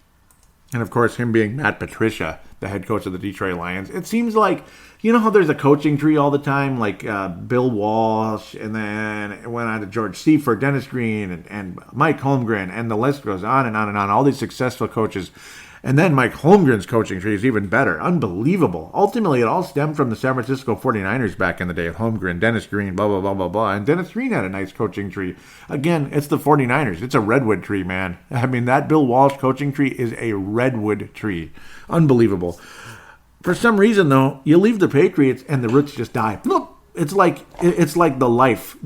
And, of course, him being Matt Patricia, the head coach of the Detroit Lions. It seems like, you know how there's a coaching tree all the time? Like Bill Walsh, and then it went on to George Seifert, Dennis Green, and Mike Holmgren, and the list goes on and on and on. All these successful coaches. And then Mike Holmgren's coaching tree is even better. Unbelievable. Ultimately, it all stemmed from the San Francisco 49ers back in the day. Holmgren, Dennis Green, blah, blah, blah, blah, blah. And Dennis Green had a nice coaching tree. Again, it's the 49ers. It's a redwood tree, man. I mean, that Bill Walsh coaching tree is a redwood tree. Unbelievable. For some reason, though, you leave the Patriots and the roots just die. Look, it's like the life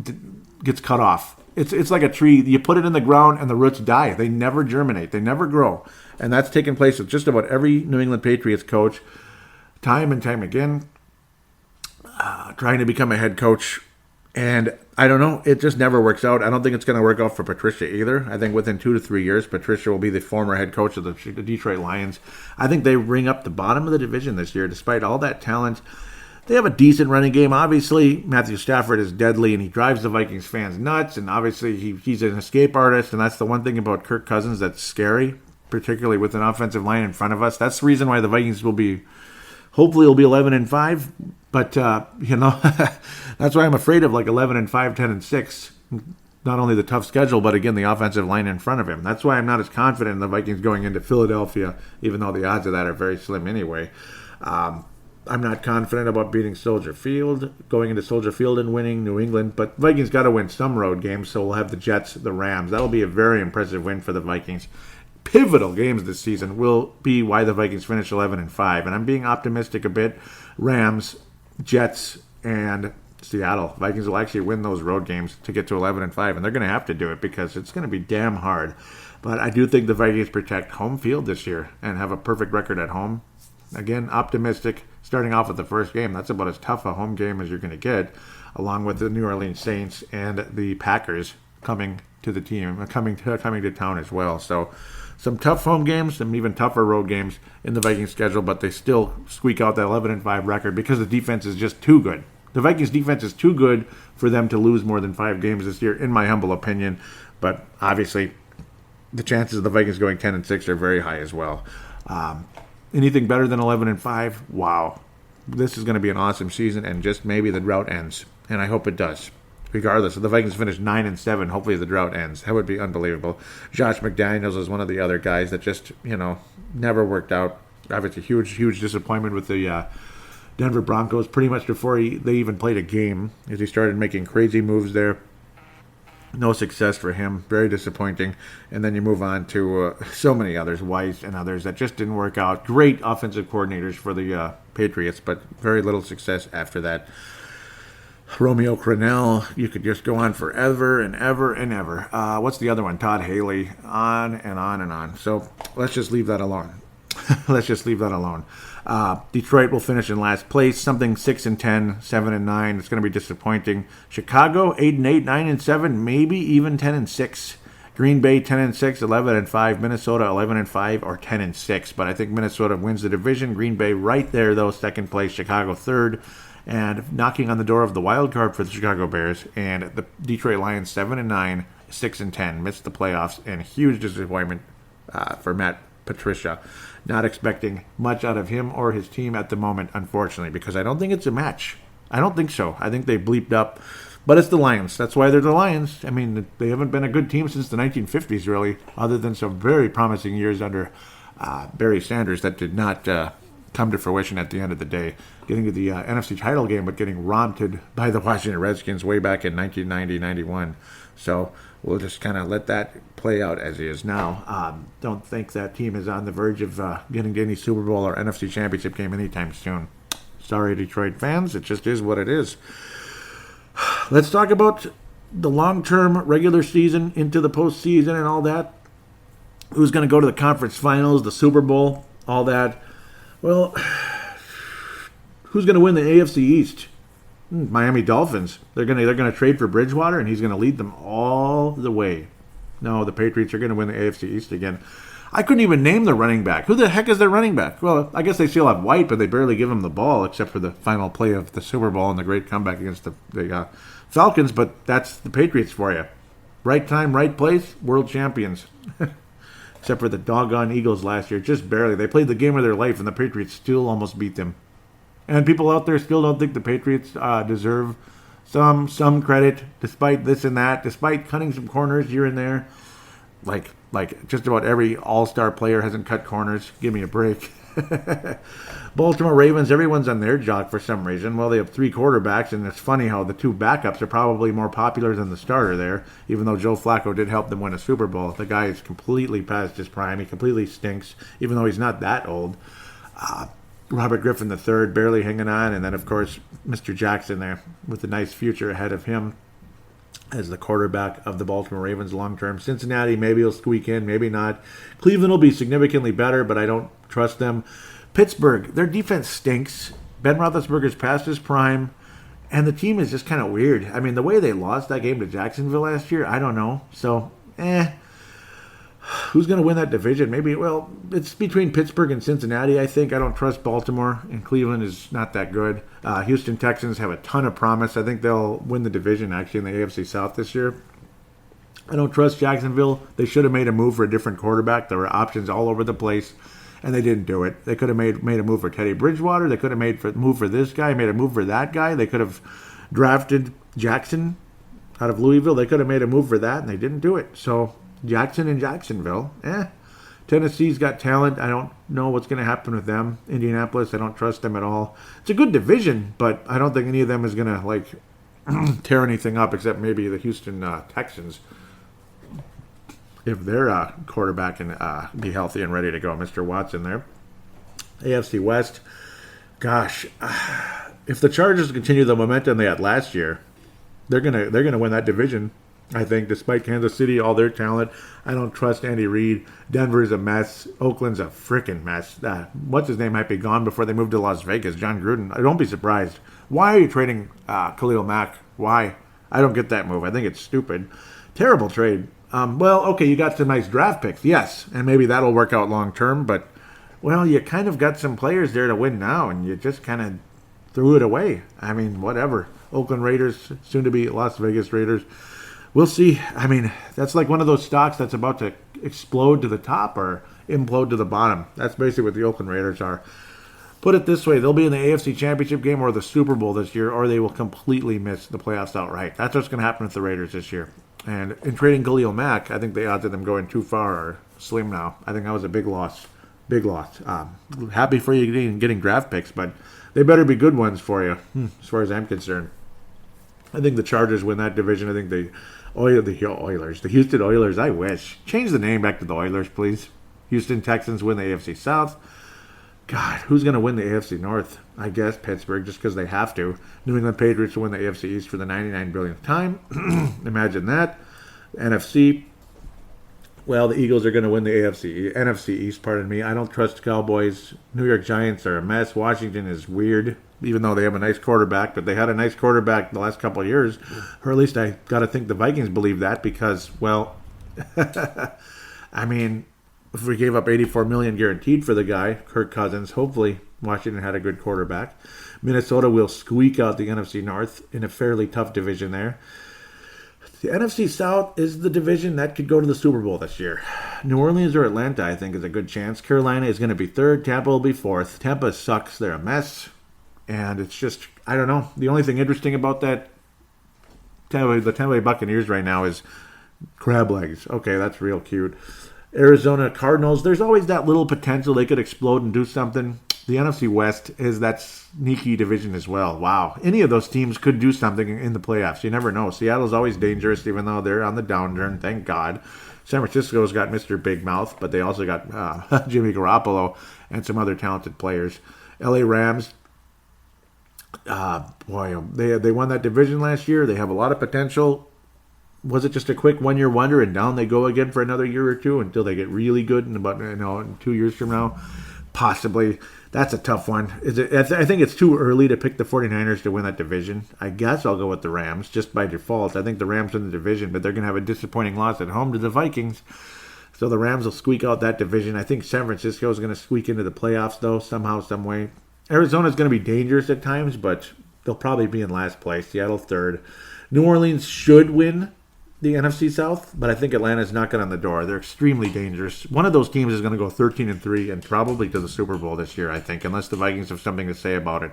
gets cut off. It's like a tree. You put it in the ground and the roots die. They never germinate. They never grow. And that's taken place with just about every New England Patriots coach, time and time again, trying to become a head coach. And I don't know, it just never works out. I don't think it's going to work out for Patricia either. I think within 2 to 3 years, Patricia will be the former head coach of the Detroit Lions. I think they ring up the bottom of the division this year, despite all that talent. They have a decent running game. Obviously, Matthew Stafford is deadly, and he drives the Vikings fans nuts. And obviously, he's an escape artist, and that's the one thing about Kirk Cousins that's scary, particularly with an offensive line in front of us. That's the reason why the Vikings will be 11-5. But, that's why I'm afraid of 11-5, 10-6. Not only the tough schedule, but again, the offensive line in front of him. That's why I'm not as confident in the Vikings going into Philadelphia, even though the odds of that are very slim anyway. I'm not confident about beating Soldier Field, going into Soldier Field and winning New England, but Vikings got to win some road games, so we'll have the Jets, the Rams. That'll be a very impressive win for the Vikings. Pivotal games this season will be why the Vikings finish 11-5, and I'm being optimistic a bit. Rams, Jets, and Seattle. Vikings will actually win those road games to get to 11-5, and they're going to have to do it because it's going to be damn hard. But I do think the Vikings protect home field this year and have a perfect record at home. Again, optimistic. Starting off with the first game, that's about as tough a home game as you're going to get, along with the New Orleans Saints and the Packers coming to the team, coming to town as well. So some tough home games, some even tougher road games in the Vikings schedule, but they still squeak out that 11-5 record because the defense is just too good. The Vikings defense is too good for them to lose more than 5 games this year, in my humble opinion. But obviously, the chances of the Vikings going 10-6 are very high as well. Anything better than 11-5? Wow. This is going to be an awesome season, and just maybe the drought ends. And I hope it does. Regardless, if the Vikings finish 9-7, hopefully the drought ends. That would be unbelievable. Josh McDaniels is one of the other guys that just, never worked out. Obviously, huge disappointment with the Denver Broncos pretty much before they even played a game, as he started making crazy moves there. No success for him. Very disappointing. And then you move on to so many others, Weiss and others, that just didn't work out. Great offensive coordinators for the Patriots, but very little success after that. Romeo Crennel, you could just go on forever and ever and ever. What's the other one? Todd Haley. On and on and on. So let's just leave that alone. Detroit will finish in last place, something 6-10, 7-9. It's going to be disappointing. Chicago 8-8, 9-7, maybe even 10-6. Green Bay 10-6, 11-5. Minnesota 11-5 or 10-6. But I think Minnesota wins the division. Green Bay right there though, second place. Chicago third, and knocking on the door of the wild card for the Chicago Bears. And the Detroit Lions 7-9, 6-10, missed the playoffs, and huge disappointment for Matt Patricia. Not expecting much out of him or his team at the moment, unfortunately, because I don't think it's a match. I don't think so. I think they bleeped up. But it's the Lions. That's why they're the Lions. I mean, they haven't been a good team since the 1950s, really, other than some very promising years under Barry Sanders that did not come to fruition at the end of the day. Getting to the NFC title game, but getting romped by the Washington Redskins way back in 1990-91. So we'll just kind of let that play out as it is now. Don't think that team is on the verge of getting to any Super Bowl or NFC Championship game anytime soon. Sorry, Detroit fans. It just is what it is. Let's talk about the long-term regular season into the postseason and all that. Who's going to go to the conference finals, the Super Bowl, all that. Well, who's going to win the AFC East? Miami Dolphins. They're going to trade for Bridgewater, and he's going to lead them all the way. No, the Patriots are going to win the AFC East again. I couldn't even name the running back. Who the heck is their running back? Well, I guess they still have White, but they barely give him the ball except for the final play of the Super Bowl and the great comeback against the Falcons. But that's the Patriots for you. Right time, right place, world champions. Except for the doggone Eagles last year. Just barely. They played the game of their life, and the Patriots still almost beat them. And people out there still don't think the Patriots deserve some credit, despite this and that, despite cutting some corners here and there. Like just about every all-star player hasn't cut corners. Give me a break. Baltimore Ravens, everyone's on their jock for some reason. Well, they have 3 quarterbacks, and it's funny how the 2 backups are probably more popular than the starter there, even though Joe Flacco did help them win a Super Bowl. The guy is completely past his prime. He completely stinks, even though he's not that old. Robert Griffin III barely hanging on, and then, of course, Mr. Jackson there with a nice future ahead of him as the quarterback of the Baltimore Ravens long-term. Cincinnati, maybe will squeak in, maybe not. Cleveland will be significantly better, but I don't trust them. Pittsburgh, their defense stinks. Ben Roethlisberger's past his prime, and the team is just kind of weird. I mean, the way they lost that game to Jacksonville last year, I don't know. So, who's going to win that division? Maybe, well, it's between Pittsburgh and Cincinnati, I think. I don't trust Baltimore, and Cleveland is not that good. Houston Texans have a ton of promise. I think they'll win the division, actually, in the AFC South this year. I don't trust Jacksonville. They should have made a move for a different quarterback. There were options all over the place, and they didn't do it. They could have made a move for Teddy Bridgewater. They could have made a move for this guy, made a move for that guy. They could have drafted Jackson out of Louisville. They could have made a move for that, and they didn't do it. So Jackson and Jacksonville. Tennessee's got talent. I don't know what's going to happen with them. Indianapolis, I don't trust them at all. It's a good division, but I don't think any of them is going to tear anything up except maybe the Houston Texans. If their quarterback can be healthy and ready to go, Mr. Watson there. AFC West, gosh, if the Chargers continue the momentum they had last year, they're gonna win that division. I think, despite Kansas City, all their talent, I don't trust Andy Reid. Denver's a mess. Oakland's a freaking mess. What's his name might be gone before they move to Las Vegas. John Gruden. I don't be surprised. Why are you trading Khalil Mack? Why? I don't get that move. I think it's stupid. Terrible trade. Well, okay, you got some nice draft picks, yes, and maybe that'll work out long term, but, well, you kind of got some players there to win now, and you just kind of threw it away. I mean, whatever. Oakland Raiders, soon to be Las Vegas Raiders. We'll see. I mean, that's like one of those stocks that's about to explode to the top or implode to the bottom. That's basically what the Oakland Raiders are. Put it this way, they'll be in the AFC Championship game or the Super Bowl this year, or they will completely miss the playoffs outright. That's what's going to happen with the Raiders this year. And in trading Khalil Mack, I think the odds of them going too far are slim now. I think that was a big loss. Big loss. Happy for you getting draft picks, but they better be good ones for you, as far as I'm concerned. I think the Chargers win that division. I think the Houston Oilers, I wish. Change the name back to the Oilers, please. Houston Texans win the AFC South. God, who's going to win the AFC North? I guess Pittsburgh, just because they have to. New England Patriots will win the AFC East for the 99 billionth time. Imagine that. NFC, well, the Eagles are going to win the NFC East, pardon me. I don't trust Cowboys. New York Giants are a mess. Washington is weird, even though they have a nice quarterback. But they had a nice quarterback the last couple of years. Or at least I got to think the Vikings believe that because, well, I mean, if we gave up $84 million guaranteed for the guy, Kirk Cousins, hopefully Washington had a good quarterback. Minnesota will squeak out the NFC North in a fairly tough division there. The NFC South is the division that could go to the Super Bowl this year. New Orleans or Atlanta, I think, is a good chance. Carolina is going to be third. Tampa will be fourth. Tampa sucks. They're a mess. And it's just, I don't know. The only thing interesting about that, the Tampa Bay Buccaneers right now is crab legs. Okay, that's real cute. Arizona Cardinals, there's always that little potential they could explode and do something. The NFC West is that sneaky division as well. Wow. Any of those teams could do something in the playoffs. You never know. Seattle's always dangerous, even though they're on the downturn. Thank God. San Francisco's got Mr. Big Mouth, but they also got Jimmy Garoppolo and some other talented players. LA Rams, they won that division last year. They have a lot of potential. Was it just a quick one-year wonder, and down they go again for another year or two until they get really good in about in 2 years from now? Possibly. That's a tough one. I think it's too early to pick the 49ers to win that division. I guess I'll go with the Rams just by default. I think the Rams win the division, but they're going to have a disappointing loss at home to the Vikings. So the Rams will squeak out that division. I think San Francisco is going to squeak into the playoffs, though, somehow, some way. Arizona is going to be dangerous at times, but they'll probably be in last place. Seattle third. New Orleans should win the NFC South, but I think Atlanta's knocking on the door. They're extremely dangerous. One of those teams is going to go 13-3 and probably to the Super Bowl this year, I think, unless the Vikings have something to say about it.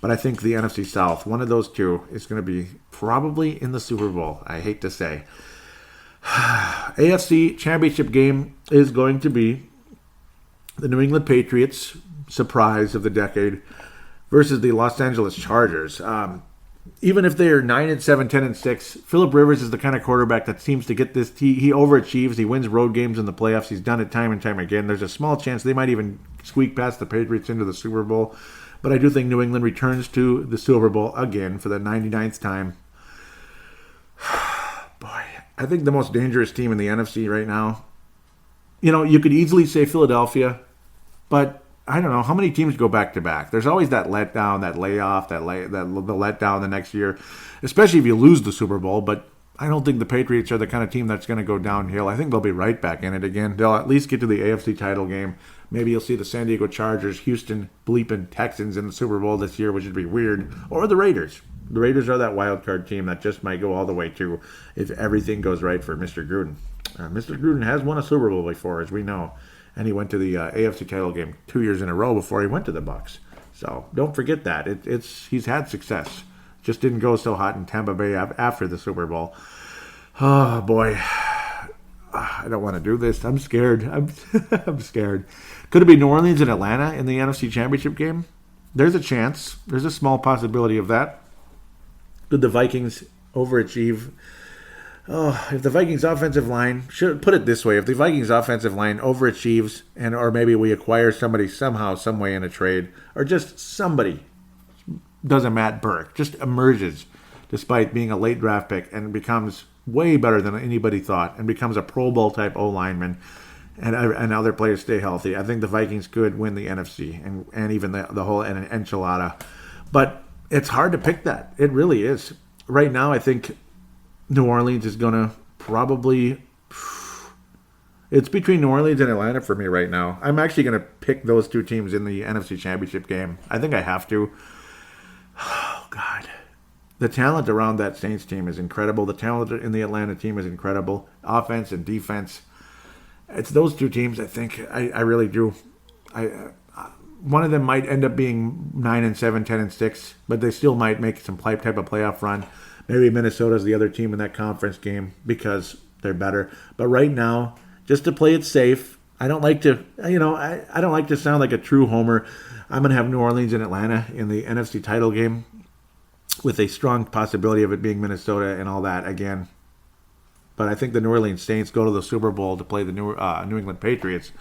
But I think the NFC South, one of those two, is going to be probably in the Super Bowl, I hate to say. AFC Championship game is going to be the New England Patriots, surprise of the decade, versus the Los Angeles Chargers. Even if they are 9-7, 10-6, Phillip Rivers is the kind of quarterback that seems to get this. He overachieves. He wins road games in the playoffs. He's done it time and time again. There's a small chance they might even squeak past the Patriots into the Super Bowl. But I do think New England returns to the Super Bowl again for the 99th time. Boy, I think the most dangerous team in the NFC right now. You could easily say Philadelphia, but I don't know how many teams go back to back. There's always that letdown, that layoff, the letdown the next year, especially if you lose the Super Bowl. But I don't think the Patriots are the kind of team that's going to go downhill. I think they'll be right back in it again. They'll at least get to the AFC title game. Maybe you'll see the San Diego Chargers, Houston bleeping Texans in the Super Bowl this year, which would be weird. Or the Raiders. The Raiders are that wild card team that just might go all the way too if everything goes right for Mr. Gruden. Mr. Gruden has won a Super Bowl before, as we know. And he went to the AFC title game 2 years in a row before he went to the Bucs. So don't forget that. He's had success. Just didn't go so hot in Tampa Bay after the Super Bowl. Oh, boy. I don't want to do this. I'm scared. I'm scared. Could it be New Orleans and Atlanta in the NFC Championship game? There's a chance. There's a small possibility of that. Could the Vikings overachieve? Oh, if the Vikings offensive line, should put it this way, if the Vikings offensive line overachieves or maybe we acquire somebody somehow, some way in a trade, or just somebody does a Matt Burke, just emerges despite being a late draft pick and becomes way better than anybody thought and becomes a Pro Bowl type O-lineman and other players stay healthy, I think the Vikings could win the NFC and even the whole enchilada. But it's hard to pick that. It really is. Right now, I think New Orleans is going to probably... It's between New Orleans and Atlanta for me right now. I'm actually going to pick those two teams in the NFC Championship game. I think I have to. Oh, God. The talent around that Saints team is incredible. The talent in the Atlanta team is incredible. Offense and defense. It's those two teams, I think. I really do. One of them might end up being 9-7, 10-6, but they still might make some type of playoff run. Maybe Minnesota's the other team in that conference game because they're better. But right now, just to play it safe, I don't like to, I don't like to sound like a true homer. I'm going to have New Orleans and Atlanta in the NFC title game with a strong possibility of it being Minnesota and all that again. But I think the New Orleans Saints go to the Super Bowl to play the New England Patriots.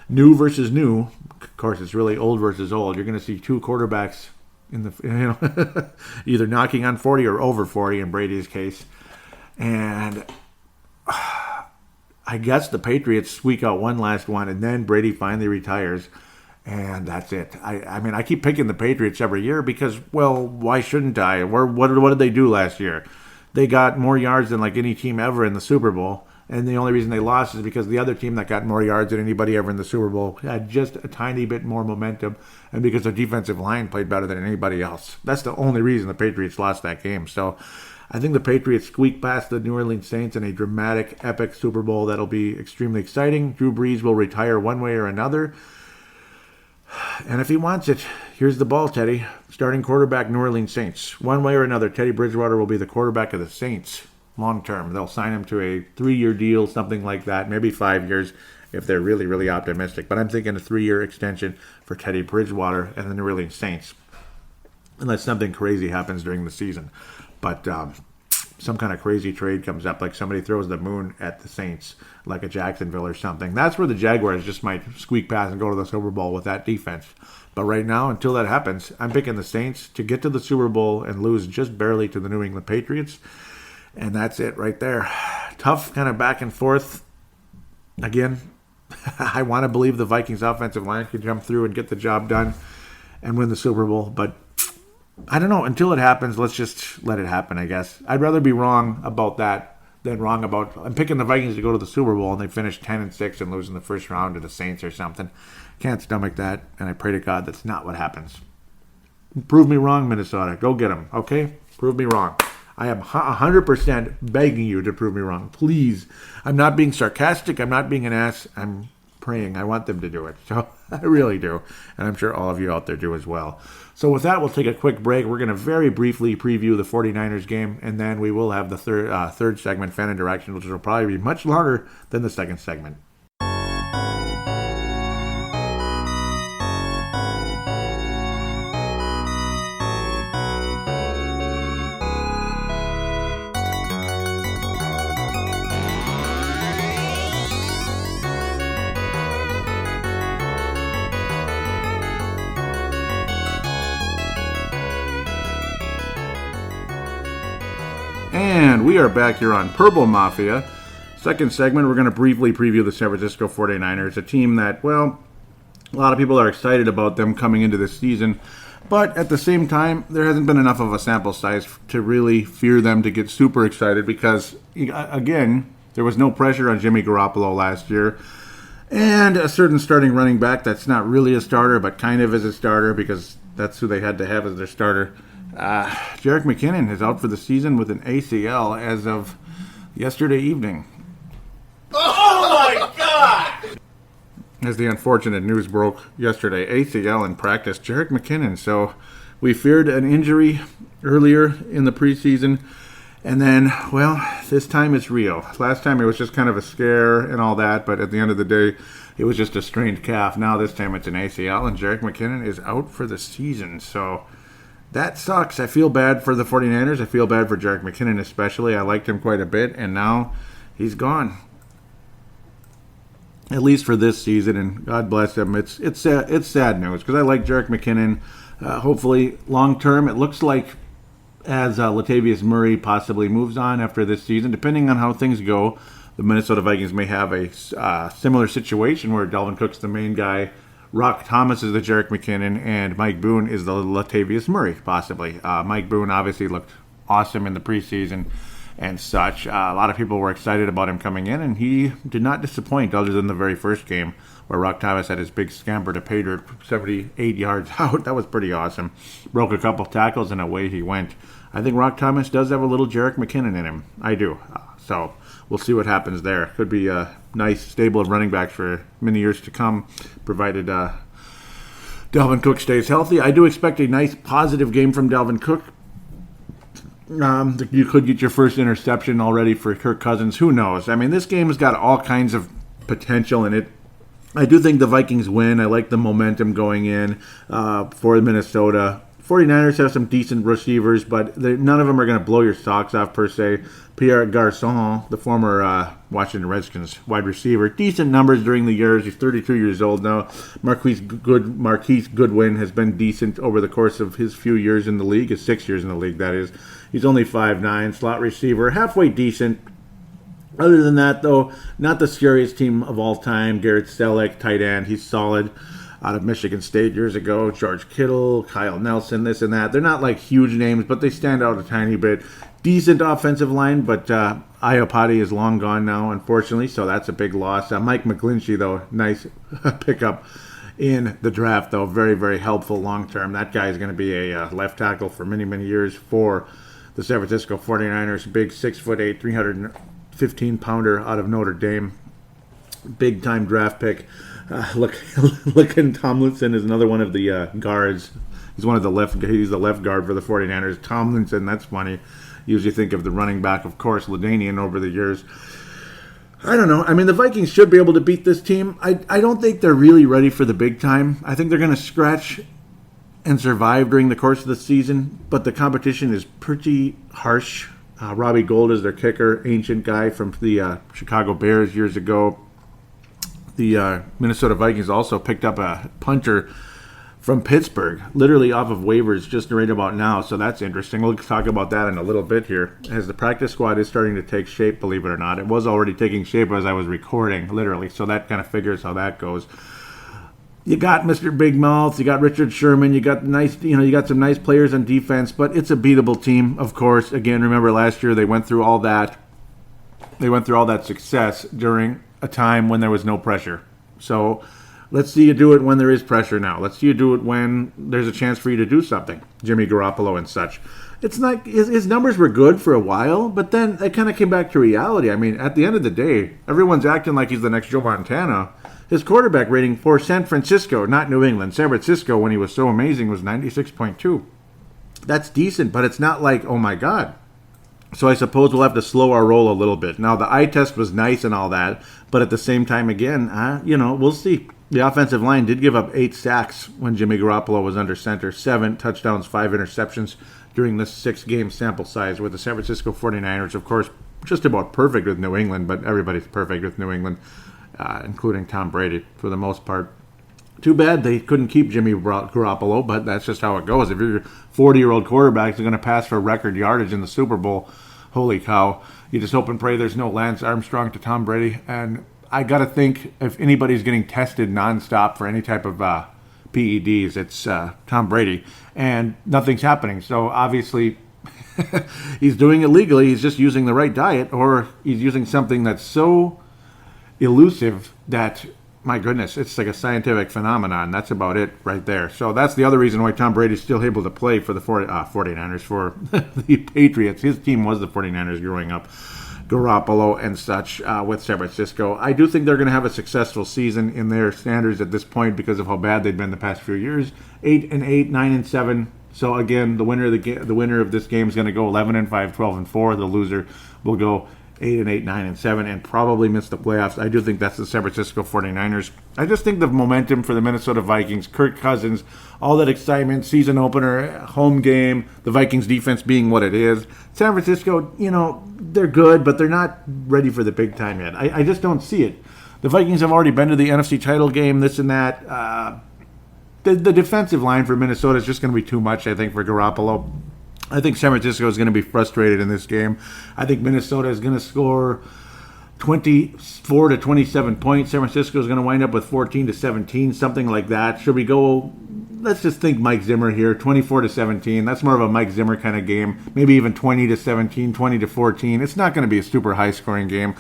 New versus new. Of course, it's really old versus old. You're going to see two quarterbacks in the either knocking on 40 or over 40 in Brady's case. And I guess the Patriots squeak out one last one, and then Brady finally retires. And that's it. I mean, I keep picking the Patriots every year because, well, why shouldn't I? What did they do last year? They got more yards than like any team ever in the Super Bowl. And the only reason they lost is because the other team that got more yards than anybody ever in the Super Bowl had just a tiny bit more momentum, and because their defensive line played better than anybody else. That's the only reason the Patriots lost that game. So I think the Patriots squeak past the New Orleans Saints in a dramatic, epic Super Bowl that'll be extremely exciting. Drew Brees will retire one way or another. And if he wants it, here's the ball, Teddy. Starting quarterback, New Orleans Saints. One way or another, Teddy Bridgewater will be the quarterback of the Saints long term. They'll sign him to a 3-year deal, something like that, maybe 5 years if they're really, really optimistic. But I'm thinking a 3-year extension for Teddy Bridgewater and the New Orleans Saints, unless something crazy happens during the season. But some kind of crazy trade comes up, like somebody throws the moon at the Saints, like a Jacksonville or something. That's where the Jaguars just might squeak past and go to the Super Bowl with that defense. But right now, until that happens, I'm picking the Saints to get to the Super Bowl and lose just barely to the New England Patriots. And that's it right there. Tough kind of back and forth. Again, I want to believe the Vikings offensive line can jump through and get the job done and win the Super Bowl. But I don't know. Until it happens, let's just let it happen, I guess. I'd rather be wrong about that than wrong about... I'm picking the Vikings to go to the Super Bowl and they finish 10-6 and lose in the first round to the Saints or something. Can't stomach that, and I pray to God that's not what happens. Prove me wrong, Minnesota. Go get them, okay? Prove me wrong. I am 100% begging you to prove me wrong. Please. I'm not being sarcastic. I'm not being an ass. I'm praying. I want them to do it. So I really do. And I'm sure all of you out there do as well. So with that, we'll take a quick break. We're going to very briefly preview the 49ers game. And then we will have the third segment, Fan Interaction, which will probably be much longer than the second segment. And we are back here on Purple Mafia. Second segment, we're going to briefly preview the San Francisco 49ers, a team that, well, a lot of people are excited about them coming into this season. But at the same time, there hasn't been enough of a sample size to really fear them to get super excited because, again, there was no pressure on Jimmy Garoppolo last year. And a certain starting running back that's not really a starter, but kind of is a starter because that's who they had to have as their starter. Jerick McKinnon is out for the season with an ACL as of yesterday evening. Oh my God! As the unfortunate news broke yesterday, ACL in practice, Jerick McKinnon. So we feared an injury earlier in the preseason. And then, well, this time it's real. Last time it was just kind of a scare and all that, but at the end of the day, it was just a strained calf. Now this time it's an ACL, and Jerick McKinnon is out for the season. So that sucks. I feel bad for the 49ers. I feel bad for Jerick McKinnon especially. I liked him quite a bit, and now he's gone. At least for this season, and God bless him. It's sad news because I like Jerick McKinnon. Hopefully, long term, it looks like as Latavius Murray possibly moves on after this season, depending on how things go, the Minnesota Vikings may have a similar situation where Dalvin Cook's the main guy, Rock Thomas is the Jerick McKinnon, and Mike Boone is the Latavius Murray, possibly. Mike Boone obviously looked awesome in the preseason, and such. A lot of people were excited about him coming in, and he did not disappoint other than the very first game where Rock Thomas had his big scamper to pay dirt 78 yards out. That was pretty awesome. Broke a couple tackles, and away he went. I think Rock Thomas does have a little Jerick McKinnon in him. I do. So we'll see what happens there. Could be a nice stable of running backs for many years to come, provided Dalvin Cook stays healthy. I do expect a nice positive game from Dalvin Cook. You could get your first interception already for Kirk Cousins. Who knows? I mean, this game has got all kinds of potential in it. I do think the Vikings win. I like the momentum going in for Minnesota. 49ers have some decent receivers, but none of them are going to blow your socks off per se. Pierre Garçon, the former Washington Redskins wide receiver, decent numbers during the years. He's 32 years old now. Marquise Goodwin has been decent over the course of his few years in the league, his 6 years in the league, that is. He's only 5'9", slot receiver, halfway decent. Other than that, though, not the scariest team of all time. Garrett Selleck, tight end, he's solid. Out of Michigan State years ago, George Kittle, Kyle Nelson, this and that. They're not like huge names, but they stand out a tiny bit. Decent offensive line, but Iopati is long gone now, unfortunately, so that's a big loss. Mike McGlinchey, though, nice pickup in the draft, though. Very, very helpful long term. That guy is going to be a left tackle for many, many years for the San Francisco 49ers. Big 6'8", 315-pounder out of Notre Dame. Big-time draft pick. Looking Tomlinson is another one of the guards. He's the left guard for the 49ers. Tomlinson, that's funny. Usually think of the running back, of course, LaDainian over the years. I don't know. I mean, the Vikings should be able to beat this team. I don't think they're really ready for the big time. I think they're going to scratch and survive during the course of the season, but the competition is pretty harsh. Robbie Gould is their kicker, ancient guy from the Chicago Bears years ago. The Minnesota Vikings also picked up a punter from Pittsburgh, literally off of waivers just right about now, so that's interesting. We'll talk about that in a little bit here, as the practice squad is starting to take shape, believe it or not. It was already taking shape as I was recording, literally, so that kind of figures how that goes. You got Mr. Big Mouth, you got Richard Sherman, you got some nice players on defense, but it's a beatable team, of course. Again, remember last year they went through all that. They went through all that success during a time when there was no pressure. So let's see you do it when there is pressure now. Let's see you do it when there's a chance for you to do something. Jimmy Garoppolo and such. It's not his numbers were good for a while, but then it kind of came back to reality. I mean, at the end of the day, everyone's acting like he's the next Joe Montana. His quarterback rating for San Francisco, not New England, San Francisco, when he was so amazing, was 96.2. That's decent, but it's not like, oh my God. So I suppose we'll have to slow our roll a little bit. Now, the eye test was nice and all that, but at the same time, again, we'll see. The offensive line did give up 8 sacks when Jimmy Garoppolo was under center, 7 touchdowns, 5 interceptions during this 6-game sample size, with the San Francisco 49ers, of course, just about perfect with New England, but everybody's perfect with New England, including Tom Brady for the most part. Too bad they couldn't keep Jimmy Garoppolo, but that's just how it goes. If your 40-year-old quarterback is going to pass for record yardage in the Super Bowl, holy cow. You just hope and pray there's no Lance Armstrong to Tom Brady. And I got to think if anybody's getting tested nonstop for any type of PEDs, it's Tom Brady. And nothing's happening. So obviously he's doing it legally. He's just using the right diet, or he's using something that's so elusive that, my goodness, it's like a scientific phenomenon. That's about it right there. So that's the other reason why Tom Brady's still able to play for the 49ers, for the Patriots. His team was the 49ers growing up. Garoppolo and such with San Francisco. I do think they're going to have a successful season in their standards at this point because of how bad they've been the past few years. 8-8, 9-7. So again, the winner of this game is going to go 11-5, 12-4. The loser will go 8-8, 9-7, and probably miss the playoffs. I do think that's the San Francisco 49ers. I just think the momentum for the Minnesota Vikings, Kirk Cousins, all that excitement, season opener, home game, the Vikings defense being what it is. San Francisco, they're good, but they're not ready for the big time yet. I just don't see it. The Vikings have already been to the NFC title game, this and that. The defensive line for Minnesota is just going to be too much, I think, for Garoppolo. I think San Francisco is going to be frustrated in this game. I think Minnesota is going to score 24 to 27 points. San Francisco is going to wind up with 14 to 17, something like that. Should we go let's just think Mike Zimmer here, 24-17. That's more of a Mike Zimmer kind of game. Maybe even 20-17, 20-14. It's not going to be a super high-scoring game.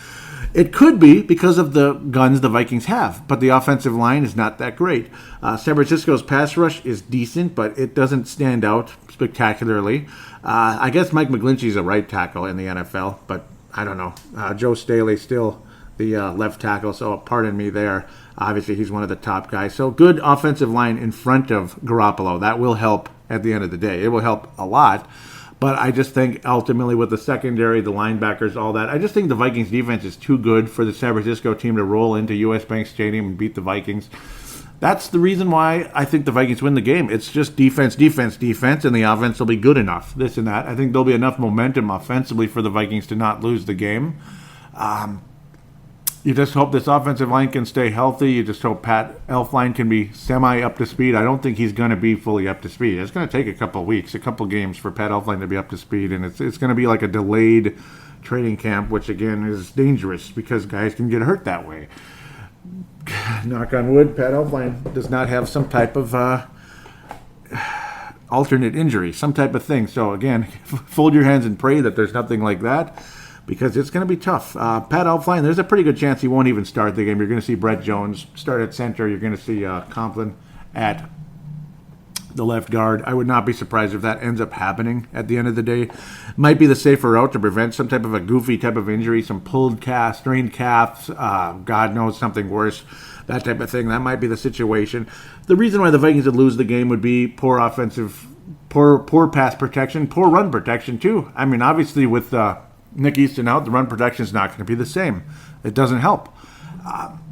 It could be because of the guns the Vikings have, but the offensive line is not that great. San Francisco's pass rush is decent, but it doesn't stand out spectacularly. I guess Mike McGlinchey's a right tackle in the NFL, but I don't know. Joe Staley's still the left tackle, so pardon me there. Obviously, he's one of the top guys. So good offensive line in front of Garoppolo. That will help at the end of the day. It will help a lot. But I just think ultimately with the secondary, the linebackers, all that, I just think the Vikings defense is too good for the San Francisco team to roll into US Bank Stadium and beat the Vikings. That's the reason why I think the Vikings win the game. It's just defense, defense, defense, and the offense will be good enough, this and that. I think there'll be enough momentum offensively for the Vikings to not lose the game. You just hope this offensive line can stay healthy. You just hope Pat Elflein can be semi-up to speed. I don't think he's going to be fully up to speed. It's going to take a couple weeks, a couple games for Pat Elflein to be up to speed, and it's going to be like a delayed training camp, which, again, is dangerous because guys can get hurt that way. Knock on wood, Pat Elflein does not have some type of alternate injury, some type of thing. So, again, fold your hands and pray that there's nothing like that, because it's going to be tough. Pat Elflein, there's a pretty good chance he won't even start the game. You're going to see Brett Jones start at center. You're going to see Conklin at the left guard. I would not be surprised if that ends up happening at the end of the day. Might be the safer route to prevent some type of a goofy type of injury, some pulled calf, strained calves, God knows, something worse, that type of thing. That might be the situation. The reason why the Vikings would lose the game would be poor pass protection, poor run protection too. I mean, obviously with Nick Easton out, the run protection is not going to be the same. It doesn't help.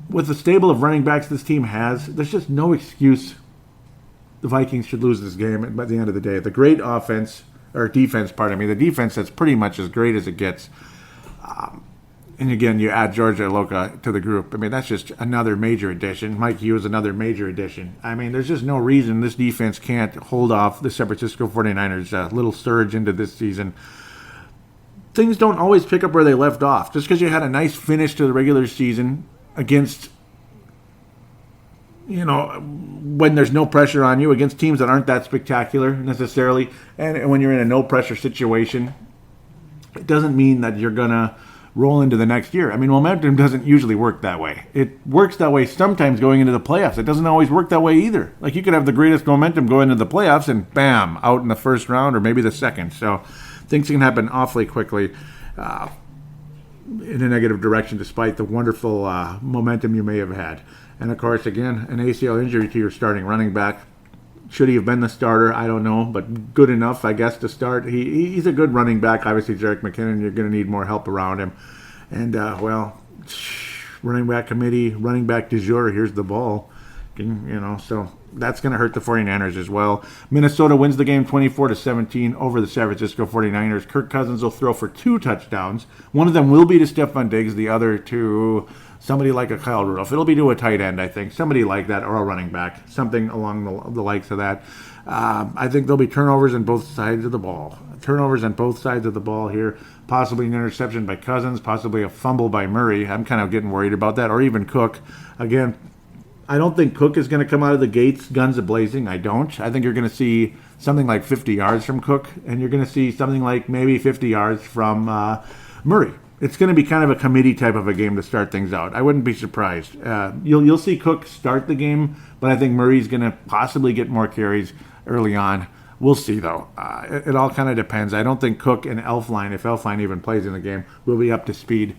With the stable of running backs this team has, there's just no excuse the Vikings should lose this game by the end of the day. The great defense, the defense that's pretty much as great as it gets. And again, you add George Iloka to the group. I mean, that's just another major addition. Mike Hughes, another major addition. I mean, there's just no reason this defense can't hold off the San Francisco 49ers' little surge into this season. Things don't always pick up where they left off. Just because you had a nice finish to the regular season against, when there's no pressure on you, against teams that aren't that spectacular necessarily, and when you're in a no-pressure situation, it doesn't mean that you're going to roll into the next year. I mean, momentum doesn't usually work that way. It works that way sometimes going into the playoffs. It doesn't always work that way either. Like, you could have the greatest momentum going into the playoffs and bam, out in the first round or maybe the second. So things can happen awfully quickly in a negative direction despite the wonderful momentum you may have had. And, of course, again, an ACL injury to your starting running back. Should he have been the starter? I don't know, but good enough, I guess, to start. He's a good running back. Obviously, Jerick McKinnon, you're going to need more help around him. And, running back committee, running back du jour, here's the ball. So that's going to hurt the 49ers as well. Minnesota wins the game 24-17 over the San Francisco 49ers. Kirk Cousins will throw for 2 touchdowns. One of them will be to Stephon Diggs, the other to somebody like a Kyle Rudolph. It'll be to a tight end, I think. Somebody like that, or a running back. Something along the likes of that. I think there'll be turnovers on both sides of the ball. Turnovers on both sides of the ball here. Possibly an interception by Cousins. Possibly a fumble by Murray. I'm kind of getting worried about that. Or even Cook. Again, I don't think Cook is going to come out of the gates guns a-blazing. I don't. I think you're going to see something like 50 yards from Cook. And you're going to see something like maybe 50 yards from Murray. It's going to be kind of a committee type of a game to start things out. I wouldn't be surprised. You'll see Cook start the game, but I think Murray's going to possibly get more carries early on. We'll see, though. It all kind of depends. I don't think Cook and Elflein, if Elflein even plays in the game, will be up to speed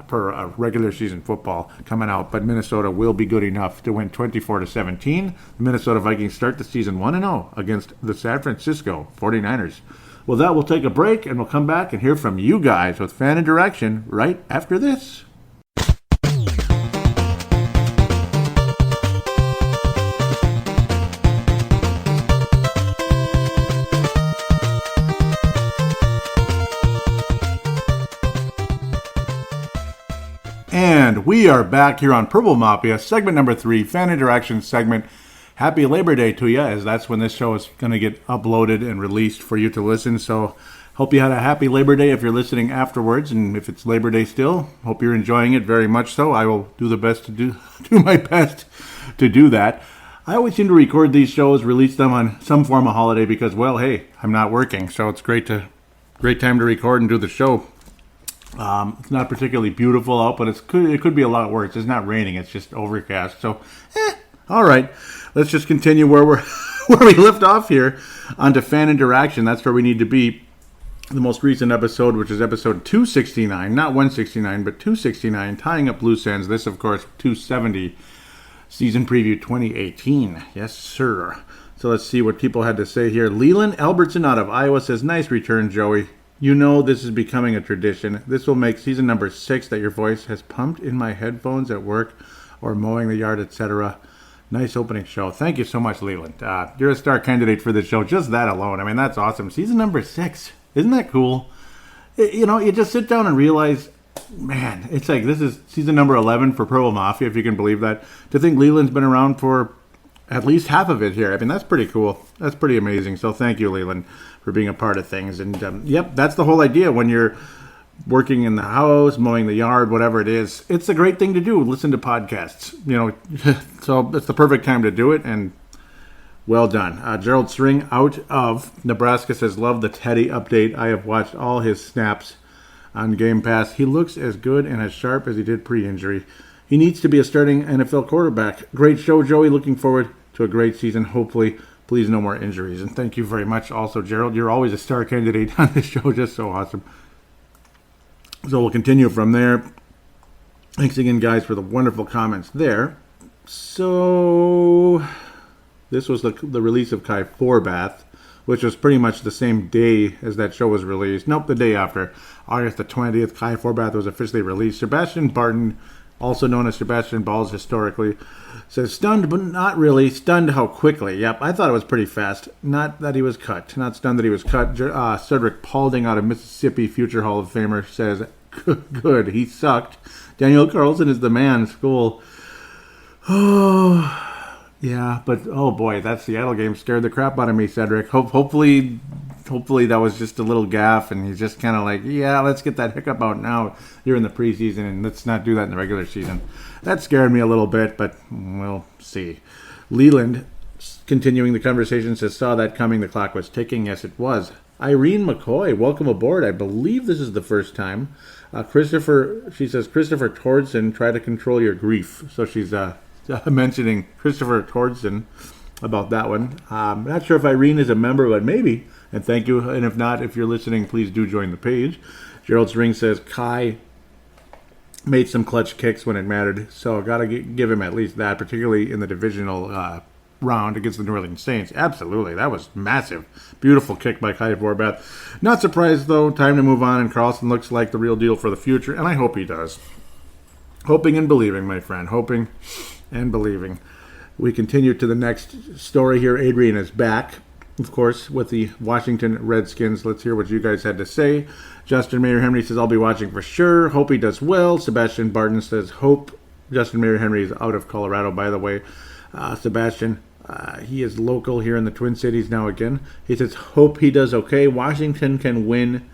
per regular season football coming out. But Minnesota will be good enough to win 24-17. The Minnesota Vikings start the season 1-0 against the San Francisco 49ers. Well, that will take a break, and we'll come back and hear from you guys with Fan and Direction right after this. And we are back here on Purple Mafia, segment number 3, Fan Interaction segment. Happy Labor Day to you, as that's when this show is going to get uploaded and released for you to listen. So hope you had a happy Labor Day if you're listening afterwards. And if it's Labor Day still, hope you're enjoying it very much so. I will do the best to do my best to do that. I always seem to record these shows, release them on some form of holiday because, well, hey, I'm not working, so it's great time to record and do the show. It's not particularly beautiful out, but it could be a lot worse. It's not raining; it's just overcast. So, all right. Let's just continue where we left off here onto fan interaction. That's where we need to be. The most recent episode, which is episode 269, not 169, but 269, tying up loose ends. This, of course, 270, season preview 2018. Yes, sir. So let's see what people had to say here. Leland Albertson out of Iowa says, nice return, Joey. You know this is becoming a tradition. This will make season number 6 that your voice has pumped in my headphones at work or mowing the yard, etc. Nice opening show. Thank you so much, Leland. You're a star candidate for this show. Just that alone. I mean, that's awesome. Season number 6. Isn't that cool? You just sit down and realize, man, it's like this is season number 11 for Purple Mafia, if you can believe that. To think Leland's been around for at least half of it here. I mean, that's pretty cool. That's pretty amazing. So thank you, Leland, for being a part of things. And, yep, that's the whole idea when you're working in the house, mowing the yard, whatever it is. It's a great thing to do, listen to podcasts. So it's the perfect time to do it, and well done. Gerald String out of Nebraska says, love the Teddy update. I have watched all his snaps on Game Pass. He looks as good and as sharp as he did pre-injury. He needs to be a starting NFL quarterback. Great show, Joey. Looking forward to a great season. Hopefully, please no more injuries. And thank you very much also, Gerald. You're always a star candidate on this show. Just so awesome. So we'll continue from there. Thanks again, guys, for the wonderful comments there. So this was the release of Kai Forbath, which was pretty much the same day as that show was released. Nope, the day after. August the 20th, Kai Forbath was officially released. Sebastian Barton, also known as Sebastian Balls historically, says, stunned but not really. Stunned how quickly. Yep, I thought it was pretty fast. Not that he was cut. Not stunned that he was cut. Cedric Paulding out of Mississippi, future Hall of Famer, says, good, he sucked. Daniel Carlson is the man. School. Oh... Yeah, but oh boy, that Seattle game scared the crap out of me, Cedric. Hopefully that was just a little gaffe, and he's just kind of like, yeah, let's get that hiccup out now. You're in the preseason, and let's not do that in the regular season. That scared me a little bit, but we'll see. Leland, continuing the conversation, says, saw that coming. The clock was ticking. Yes, it was. Irene McCoy, welcome aboard. I believe this is the first time. She says, Christopher Tordson, try to control your grief. So she's mentioning Christopher Tordson about that one. Not sure if Irene is a member, but maybe. And thank you. And if not, if you're listening, please do join the page. Gerald String says Kai made some clutch kicks when it mattered. So got to give him at least that, particularly in the divisional round against the New Orleans Saints. Absolutely. That was massive. Beautiful kick by Kai Forbath. Not surprised, though. Time to move on, and Carlson looks like the real deal for the future, and I hope he does. Hoping and believing, my friend. Hoping and believing. We continue to the next story here. Adrian is back, of course, with the Washington Redskins. Let's hear what you guys had to say. Justin Mayer Henry says, I'll be watching for sure. Hope he does well. Sebastian Barton says, hope. Justin Mayer Henry is out of Colorado, by the way. Sebastian, he is local here in the Twin Cities now again. He says, hope he does okay. Washington can win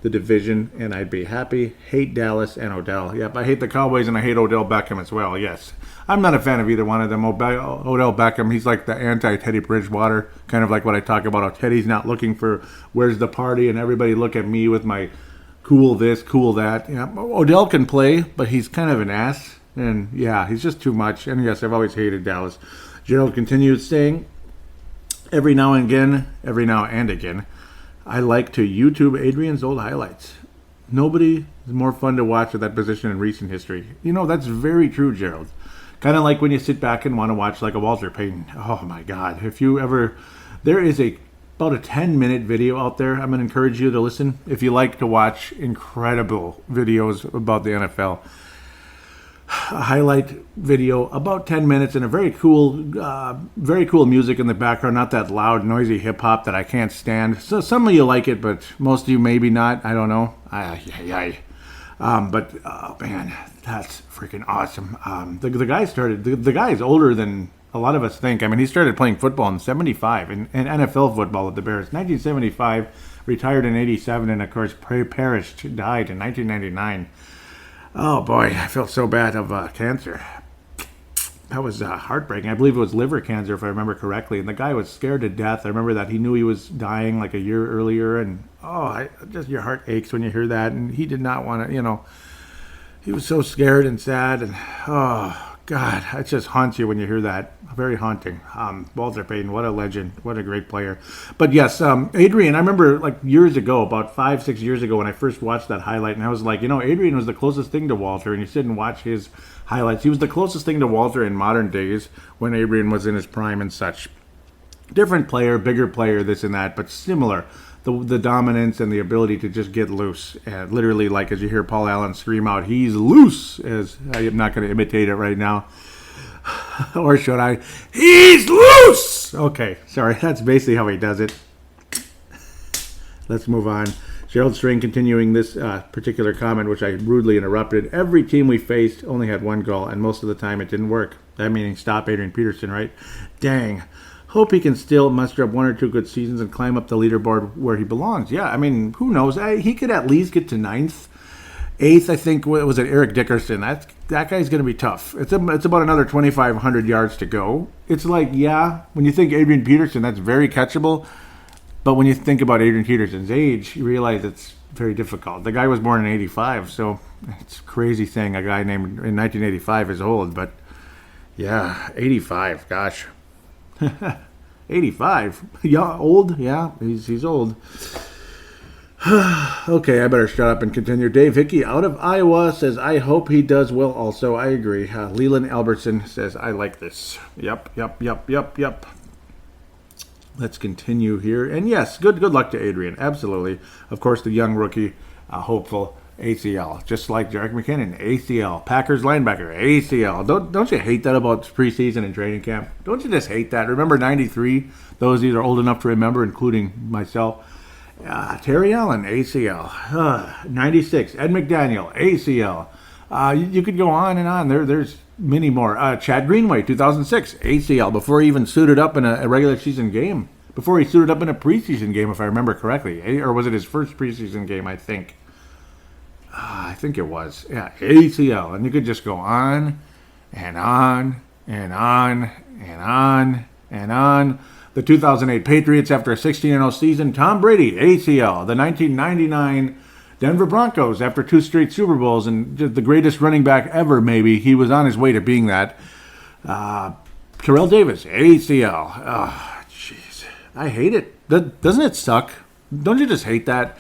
the division, and I'd be happy. Hate Dallas and Odell. Yep, I hate the Cowboys, and I hate Odell Beckham as well, yes. I'm not a fan of either one of them. Odell Beckham, he's like the anti-Teddy Bridgewater, kind of like what I talk about, how Teddy's not looking for where's the party, and everybody look at me with my cool this, cool that. Yeah, Odell can play, but he's kind of an ass, and yeah, he's just too much. And yes, I've always hated Dallas. Gerald continued saying, every now and again, I like to YouTube Adrian's old highlights. Nobody is more fun to watch at that position in recent history. That's very true, Gerald. Kind of like when you sit back and want to watch like a Walter Payton. Oh my God. There is about a 10-minute video out there. I'm going to encourage you to listen if you like to watch incredible videos about the NFL. A highlight video, about 10 minutes, and a very cool music in the background. Not that loud, noisy hip hop that I can't stand. So some of you like it, but most of you maybe not. I don't know. But oh man, that's freaking awesome. The guy's older than a lot of us think. I mean, he started playing football in '75 and NFL football with the Bears. 1975, retired in '87, and of course, perished, died in 1999. Oh boy, I felt so bad of cancer. heartbreaking. I believe it was liver cancer, if I remember correctly. And the guy was scared to death. I remember that he knew he was dying like a year earlier. And, just your heart aches when you hear that. And he did not want to, he was so scared and sad. And, God, it just haunts you when you hear that. Very haunting. Walter Payton, what a legend. What a great player. But yes, Adrian, I remember like years ago, about 5-6 years ago, when I first watched that highlight, and I was like, Adrian was the closest thing to Walter, and you sit and watch his highlights. He was the closest thing to Walter in modern days when Adrian was in his prime and such. Different player, bigger player, this and that, but similar. The dominance and the ability to just get loose. Literally, like as you hear Paul Allen scream out, he's loose, as I am not going to imitate it right now. Or should I? He's loose! Okay, sorry, that's basically how he does it. Let's move on. Gerald String continuing this particular comment, which I rudely interrupted. Every team we faced only had one goal, and most of the time it didn't work. That meaning stop Adrian Peterson, right? Dang. Hope he can still muster up 1 or 2 good seasons and climb up the leaderboard where he belongs. Yeah, I mean, who knows? He could at least get to 9th. 8th, I think, was it Eric Dickerson? That guy's going to be tough. It's about another 2,500 yards to go. It's like, yeah, when you think Adrian Peterson, that's very catchable. But when you think about Adrian Peterson's age, you realize it's very difficult. The guy was born in 85, so it's a crazy thing. A guy named in 1985 is old, but yeah, 85, gosh. 85? Yeah, old? Yeah, he's old. Okay, I better shut up and continue. Dave Hickey out of Iowa says, I hope he does well also. I agree. Leland Albertson says, I like this. Yep. Let's continue here. And yes, good luck to Adrian. Absolutely. Of course, the young rookie, hopeful, ACL. Just like Jarek McKinnon, ACL. Packers linebacker, ACL. Don't you hate that about preseason and training camp? Don't you just hate that? Remember 93? Those of you are old enough to remember, including myself. Terry Allen, ACL. 96, Ed McDaniel, ACL. You could go on and on. There's many more. Chad Greenway, 2006, ACL, before he even suited up in a regular season game. Before he suited up in a preseason game, if I remember correctly. Or was it his first preseason game, I think. I think it was. Yeah, ACL. And you could just go on and on and on and on and on. The 2008 Patriots after a 16-0 season. Tom Brady, ACL. The 1999 Denver Broncos after 2 straight Super Bowls and just the greatest running back ever, maybe. He was on his way to being that. Terrell Davis, ACL. Oh, jeez. I hate it. Doesn't it suck? Don't you just hate that?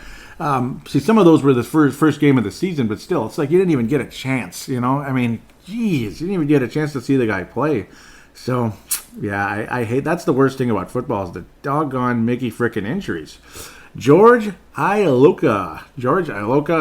See, some of those were the first game of the season, but still, it's like you didn't even get a chance, I mean, geez, you didn't even get a chance to see the guy play. So, yeah, I hate, that's the worst thing about football is the doggone Mickey frickin' injuries. George Iloka,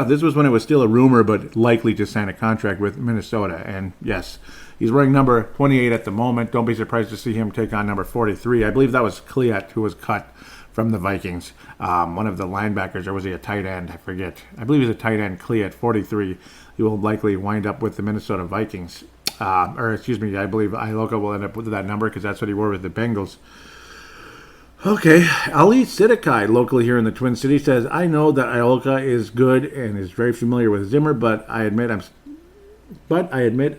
this was when it was still a rumor, but likely to sign a contract with Minnesota. And yes, he's wearing number 28 at the moment. Don't be surprised to see him take on number 43. I believe that was Kliat who was cut from the Vikings. One of the linebackers, or was he a tight end? I forget. I believe he's a tight end, Kliat, 43. He will likely wind up with the Minnesota Vikings. I believe Iloka will end up with that number because that's what he wore with the Bengals. Okay, Ali Sidikai, locally here in the Twin Cities, says, I know that Iloka is good and is very familiar with Zimmer, but I admit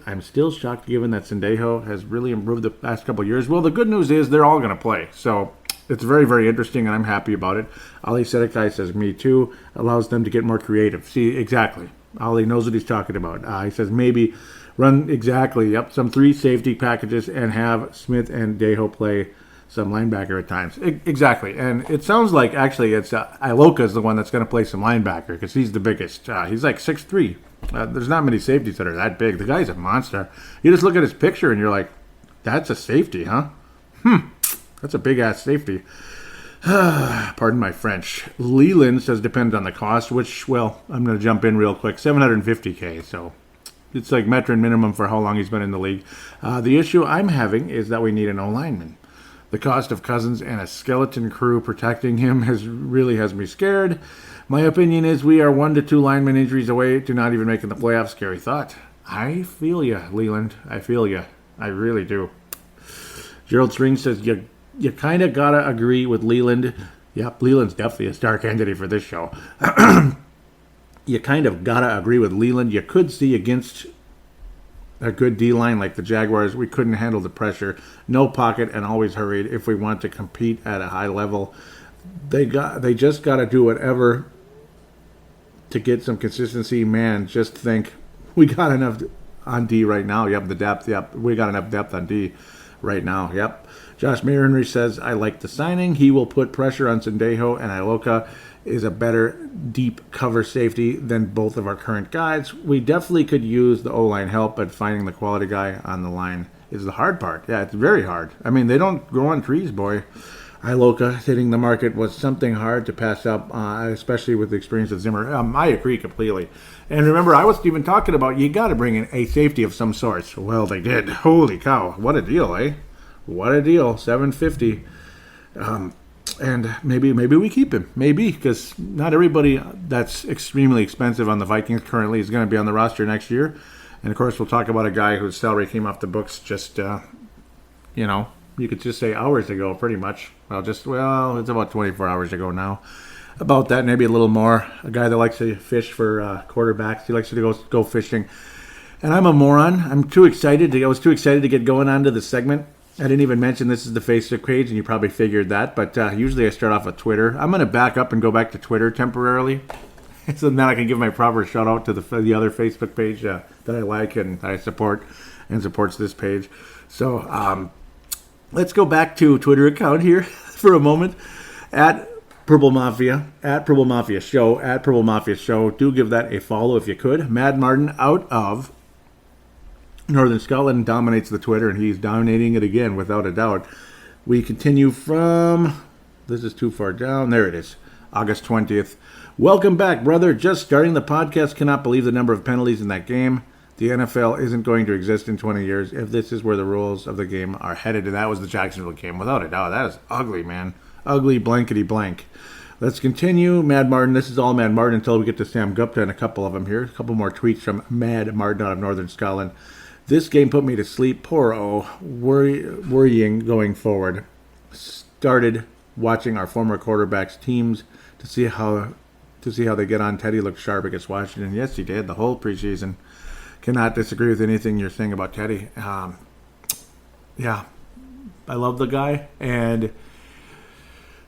I'm still shocked given that Sendejo has really improved the past couple of years. Well, the good news is they're all going to play, so it's very, very interesting, and I'm happy about it. Ali Sidikai says, me too, allows them to get more creative. See, exactly. Ali knows what he's talking about. He says maybe run some 3 safety packages and have Smith and Dejo play some linebacker at times. Exactly. And it sounds like actually it's Iloka is the one that's going to play some linebacker because he's the biggest. He's like 6'3". There's not many safeties that are that big. The guy's a monster. You just look at his picture and you're like, that's a safety, huh? That's a big-ass safety. Pardon my French. Leland says depends on the cost, which, well, I'm going to jump in real quick. $750K, so it's like veteran minimum for how long he's been in the league. The issue I'm having is that we need an O-lineman. The cost of Cousins and a skeleton crew protecting him has me scared. My opinion is we are 1 to 2 lineman injuries away to not even making the playoffs. Scary thought. I feel you, Leland. I feel you. I really do. Gerald String says you kind of got to agree with Leland. Yep, Leland's definitely a star candidate for this show. You kind of got to agree with Leland. You could see against a good D-line like the Jaguars. We couldn't handle the pressure. No pocket and always hurried if we want to compete at a high level. They just got to do whatever to get some consistency. Man, just think we got enough on D right now. Yep, the depth. Yep, we got enough depth on D right now. Yep. Josh Marinry says, I like the signing. He will put pressure on Sendejo, and Iloka is a better deep cover safety than both of our current guys. We definitely could use the O-line help, but finding the quality guy on the line is the hard part. Yeah, it's very hard. I mean, they don't grow on trees, boy. Iloka hitting the market was something hard to pass up, especially with the experience of Zimmer. I agree completely. And remember, I was even talking about you got to bring in a safety of some sort. Well, they did. Holy cow. What a deal, eh? What a deal. $750. And maybe we keep him. Maybe, because not everybody that's extremely expensive on the Vikings currently is going to be on the roster next year. And, of course, we'll talk about a guy whose salary came off the books just, you could just say hours ago, pretty much. It's about 24 hours ago now. About that, maybe a little more. A guy that likes to fish for quarterbacks. He likes to go fishing. And I'm a moron. I was too excited to get going on to the segment. I didn't even mention this is the Facebook page, and you probably figured that. But usually I start off with Twitter. I'm going to back up and go back to Twitter temporarily. So then I can give my proper shout out to the other Facebook page that I like and I support and supports this page. So let's go back to Twitter account here for a moment. At Purple Mafia Show. Do give that a follow if you could. Mad Martin out of Northern Scotland dominates the Twitter, and he's dominating it again without a doubt. We continue from, this is too far down, there it is, August 20th. Welcome back, brother. Just starting the podcast. Cannot believe the number of penalties in that game. The NFL isn't going to exist in 20 years if this is where the rules of the game are headed. And that was the Jacksonville game, without a doubt. That is ugly, man. Ugly blankety blank. Let's continue. Mad Martin. This is all Mad Martin until we get to Sam Gupta and a couple of them here. A couple more tweets from Mad Martin out of Northern Scotland. This game put me to sleep. Poor worrying going forward. Started watching our former quarterbacks' teams to see how they get on. Teddy looked sharp against Washington. Yes, he did the whole preseason. Cannot disagree with anything you're saying about Teddy. Yeah, I love the guy, and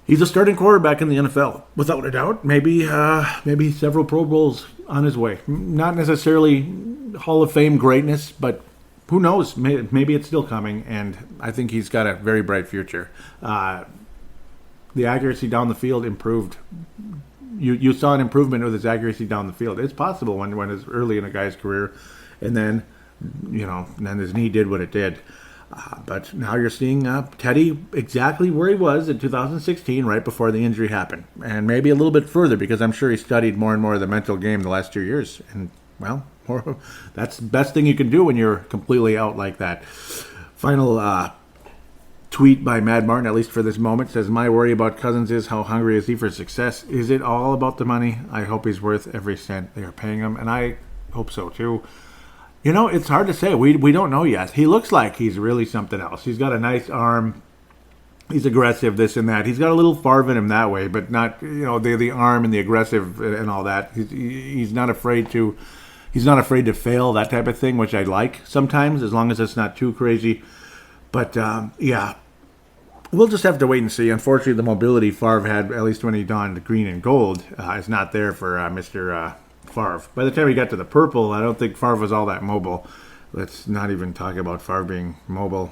he's a starting quarterback in the NFL without a doubt. Maybe several Pro Bowls on his way. Not necessarily Hall of Fame greatness, but who knows? Maybe it's still coming, and I think he's got a very bright future. The accuracy down the field improved. You saw an improvement with his accuracy down the field. It's possible when it's early in a guy's career, and then his knee did what it did. But now you're seeing Teddy exactly where he was in 2016, right before the injury happened, and maybe a little bit further because I'm sure he studied more and more of the mental game the last 2 years. And that's the best thing you can do when you're completely out like that. Final tweet by Mad Martin, at least for this moment, says, my worry about Cousins is how hungry is he for success? Is it all about the money? I hope he's worth every cent they are paying him, and I hope so too. It's hard to say. We don't know yet. He looks like he's really something else. He's got a nice arm. He's aggressive, this and that. He's got a little Favre in him that way, but not, the arm and the aggressive and all that. He's not afraid to fail, that type of thing, which I like sometimes, as long as it's not too crazy. But, yeah, we'll just have to wait and see. Unfortunately, the mobility Favre had, at least when he donned green and gold, is not there for Mr. Favre. By the time he got to the purple, I don't think Favre was all that mobile. Let's not even talk about Favre being mobile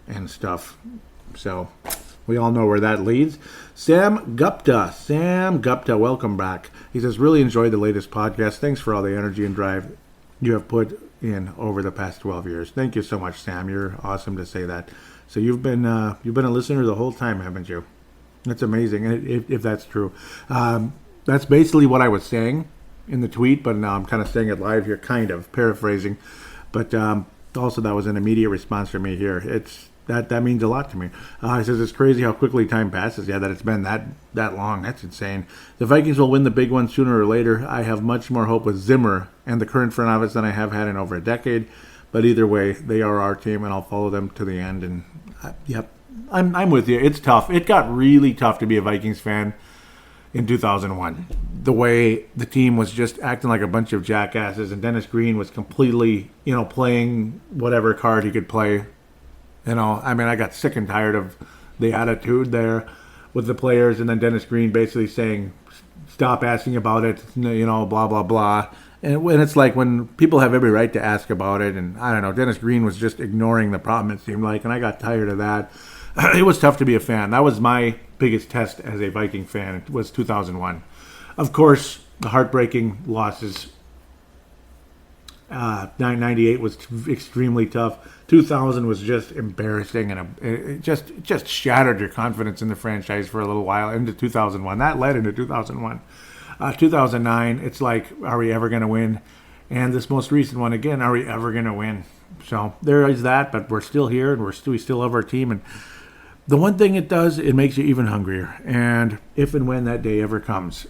and stuff. So we all know where that leads. Sam Gupta, welcome back. He says, really enjoyed the latest podcast. Thanks for all the energy and drive you have put in over the past 12 years. Thank you so much, Sam. You're awesome to say that. So you've been a listener the whole time, haven't you? That's amazing, if that's true. That's basically what I was saying in the tweet, but now I'm kind of saying it live here, kind of paraphrasing. But also that was an immediate response from me here. That means a lot to me. He says it's crazy how quickly time passes. Yeah, that it's been that long. That's insane. The Vikings will win the big one sooner or later. I have much more hope with Zimmer and the current front office than I have had in over a decade. But either way, they are our team, and I'll follow them to the end. And yep, I'm with you. It's tough. It got really tough to be a Vikings fan in 2001. The way the team was just acting like a bunch of jackasses, and Dennis Green was completely, playing whatever card he could play. I got sick and tired of the attitude there with the players, and then Dennis Green basically saying, stop asking about it, blah, blah, blah. And when it's like when people have every right to ask about it, and I don't know, Dennis Green was just ignoring the problem, it seemed like, and I got tired of that. It was tough to be a fan. That was my biggest test as a Viking fan. It was 2001. Of course, the heartbreaking losses. 98 was extremely tough. 2000 was just embarrassing, and it just shattered your confidence in the franchise for a little while into 2001. That led into 2001. 2009, it's like, are we ever going to win? And this most recent one, again, are we ever going to win? So there is that, but we're still here, and we still love our team. And the one thing it does, it makes you even hungrier. And if and when that day ever comes,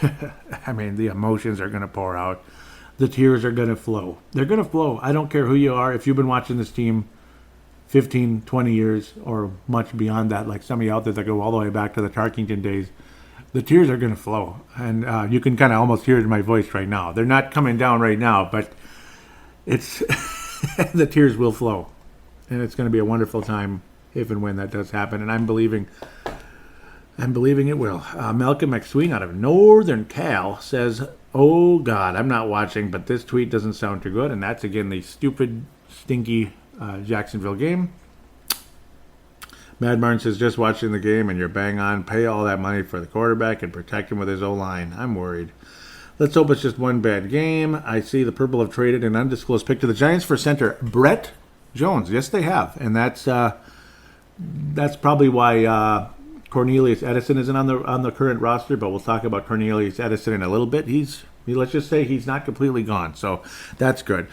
the emotions are going to pour out. The tears are going to flow. They're going to flow. I don't care who you are. If you've been watching this team 15, 20 years or much beyond that, like some of you out there that go all the way back to the Tarkington days, the tears are going to flow. And you can kind of almost hear it in my voice right now. They're not coming down right now, but it's the tears will flow. And it's going to be a wonderful time if and when that does happen. And I'm believing it will. Malcolm McSween out of Northern Cal says, oh, God, I'm not watching, but this tweet doesn't sound too good. And that's, again, the stupid, stinky Jacksonville game. Mad Martin says, just watching the game, and you're bang on. Pay all that money for the quarterback and protect him with his O-line. I'm worried. Let's hope it's just one bad game. I see the Purple have traded an undisclosed pick to the Giants for center Brett Jones. Yes, they have. And that's probably why Cornelius Edison isn't on the current roster, but we'll talk about Cornelius Edison in a little bit. Let's just say he's not completely gone, so that's good.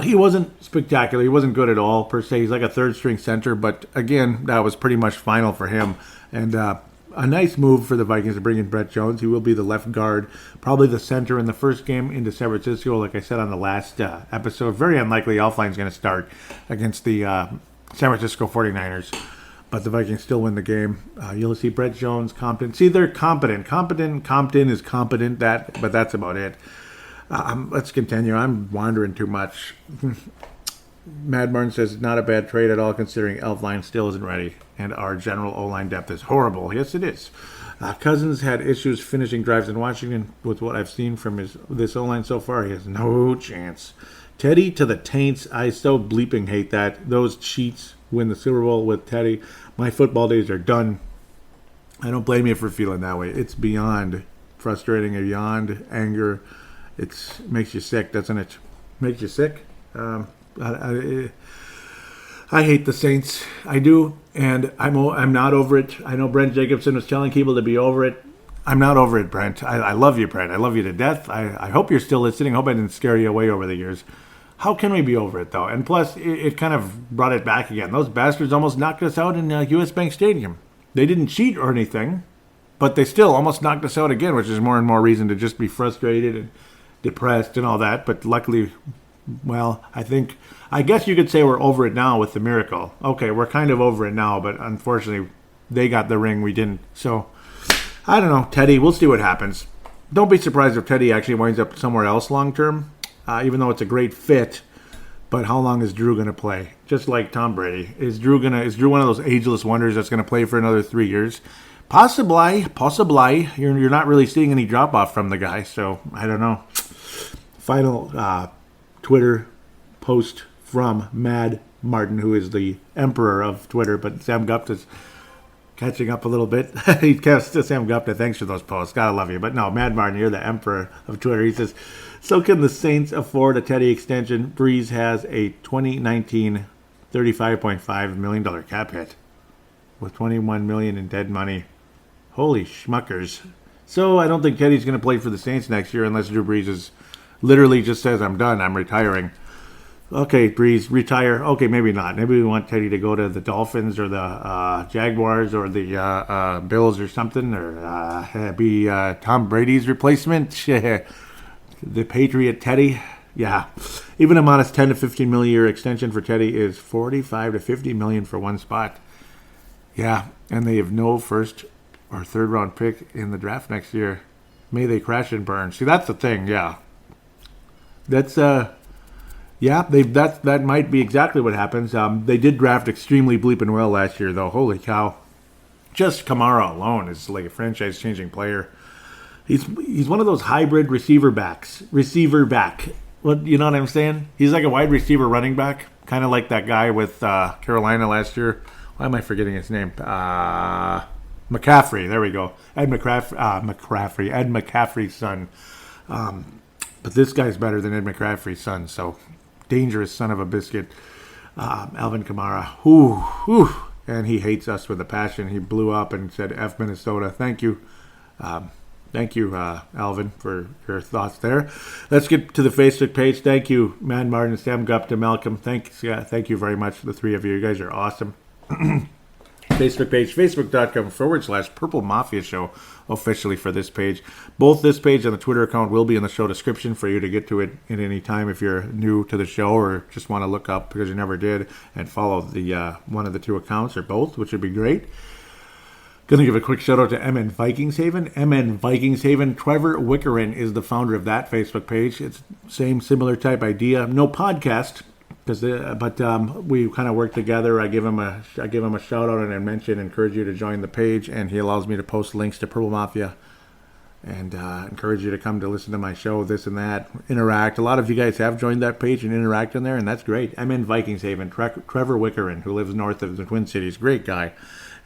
He wasn't spectacular. He wasn't good at all, per se. He's like a third-string center, but again, that was pretty much final for him. And a nice move for the Vikings to bring in Brett Jones. He will be the left guard, probably the center in the first game into San Francisco, like I said on the last episode. Very unlikely Elflein's going to start against the San Francisco 49ers. But the Vikings still win the game. You'll see Brett Jones, Compton. See, they're competent. Compton is competent, but that's about it. Let's continue. I'm wandering too much. Mad Martin says, not a bad trade at all, considering Elflein still isn't ready. And our general O-line depth is horrible. Yes, it is. Cousins had issues finishing drives in Washington. With what I've seen from this O-line so far, he has no chance. Teddy to the Taints. I so bleeping hate that. Those cheats win the Super Bowl with Teddy. My football days are done. I don't blame you for feeling that way. It's beyond frustrating, beyond anger. It makes you sick, doesn't it? Makes you sick. I hate the Saints. I do, and I'm not over it. I know Brent Jacobson was telling people to be over it. I'm not over it, Brent. I love you, Brent. I love you to death. I hope you're still listening. I hope I didn't scare you away over the years. How can we be over it, though? And plus, it kind of brought it back again. Those bastards almost knocked us out in U.S. Bank Stadium. They didn't cheat or anything, but they still almost knocked us out again, which is more and more reason to just be frustrated and depressed and all that. But luckily, well, I guess you could say we're over it now with the miracle. Okay, we're kind of over it now, but unfortunately, they got the ring, we didn't. So, I don't know, Teddy, we'll see what happens. Don't be surprised if Teddy actually winds up somewhere else long term. Even though it's a great fit, but how long is Drew going to play? Just like Tom Brady. Is Drew one of those ageless wonders that's going to play for another 3 years? Possibly. You're not really seeing any drop-off from the guy, so I don't know. Final Twitter post from Mad Martin, who is the emperor of Twitter, but Sam Gupta's catching up a little bit. Sam Gupta, thanks for those posts. Gotta love you. But no, Mad Martin, you're the emperor of Twitter. He says, so can the Saints afford a Teddy extension? Breeze has a 2019 $35.5 million cap hit with $21 million in dead money. Holy schmuckers. So I don't think Teddy's going to play for the Saints next year unless Drew Brees is literally just says, I'm done, I'm retiring. Okay, Breeze, retire. Okay, maybe not. Maybe we want Teddy to go to the Dolphins or the Jaguars or the Bills or something, or be Tom Brady's replacement. The Patriot Teddy. Yeah. Even a modest 10 to 15 million a year extension for Teddy is 45 to 50 million for one spot. Yeah, and they have no first or third round pick in the draft next year. May they crash and burn. See, that's the thing. Yeah, that's that might be exactly what happens. They did draft extremely bleeping well last year, though. Holy cow! Just Kamara alone is like a franchise-changing player. He's one of those hybrid receiver back. What, you know what I'm saying? He's like a wide receiver running back, kind of like that guy with Carolina last year. Why am I forgetting his name? McCaffrey. There we go. Ed McCaffrey's son. But this guy's better than Ed McCaffrey's son. So dangerous son of a biscuit. Alvin Kamara. Whew. And he hates us with a passion. He blew up and said, F Minnesota. Thank you. Thank you, Alvin, for your thoughts there. Let's get to the Facebook page. Thank you, Man Martin, Sam Gupta, Malcolm. Thank you very much, the three of you. You guys are awesome. Facebook page, facebook.com/Purple Mafia Show, officially for this page. Both this page and the Twitter account will be in the show description for you to get to it at any time if you're new to the show or just want to look up because you never did and follow the one of the two accounts or both, which would be great. Going to give a quick shout out to MN Vikings Haven. MN Vikings Haven. Trevor Wickerin is the founder of that Facebook page. It's similar type idea. No podcast, but we kind of work together. I give him a shout out and I encourage you to join the page, and he allows me to post links to Purple Mafia and encourage you to come to listen to my show, this and that, interact. A lot of you guys have joined that page and interact in there, and that's great. MN Vikings Haven. Trevor Wickerin, who lives north of the Twin Cities, great guy.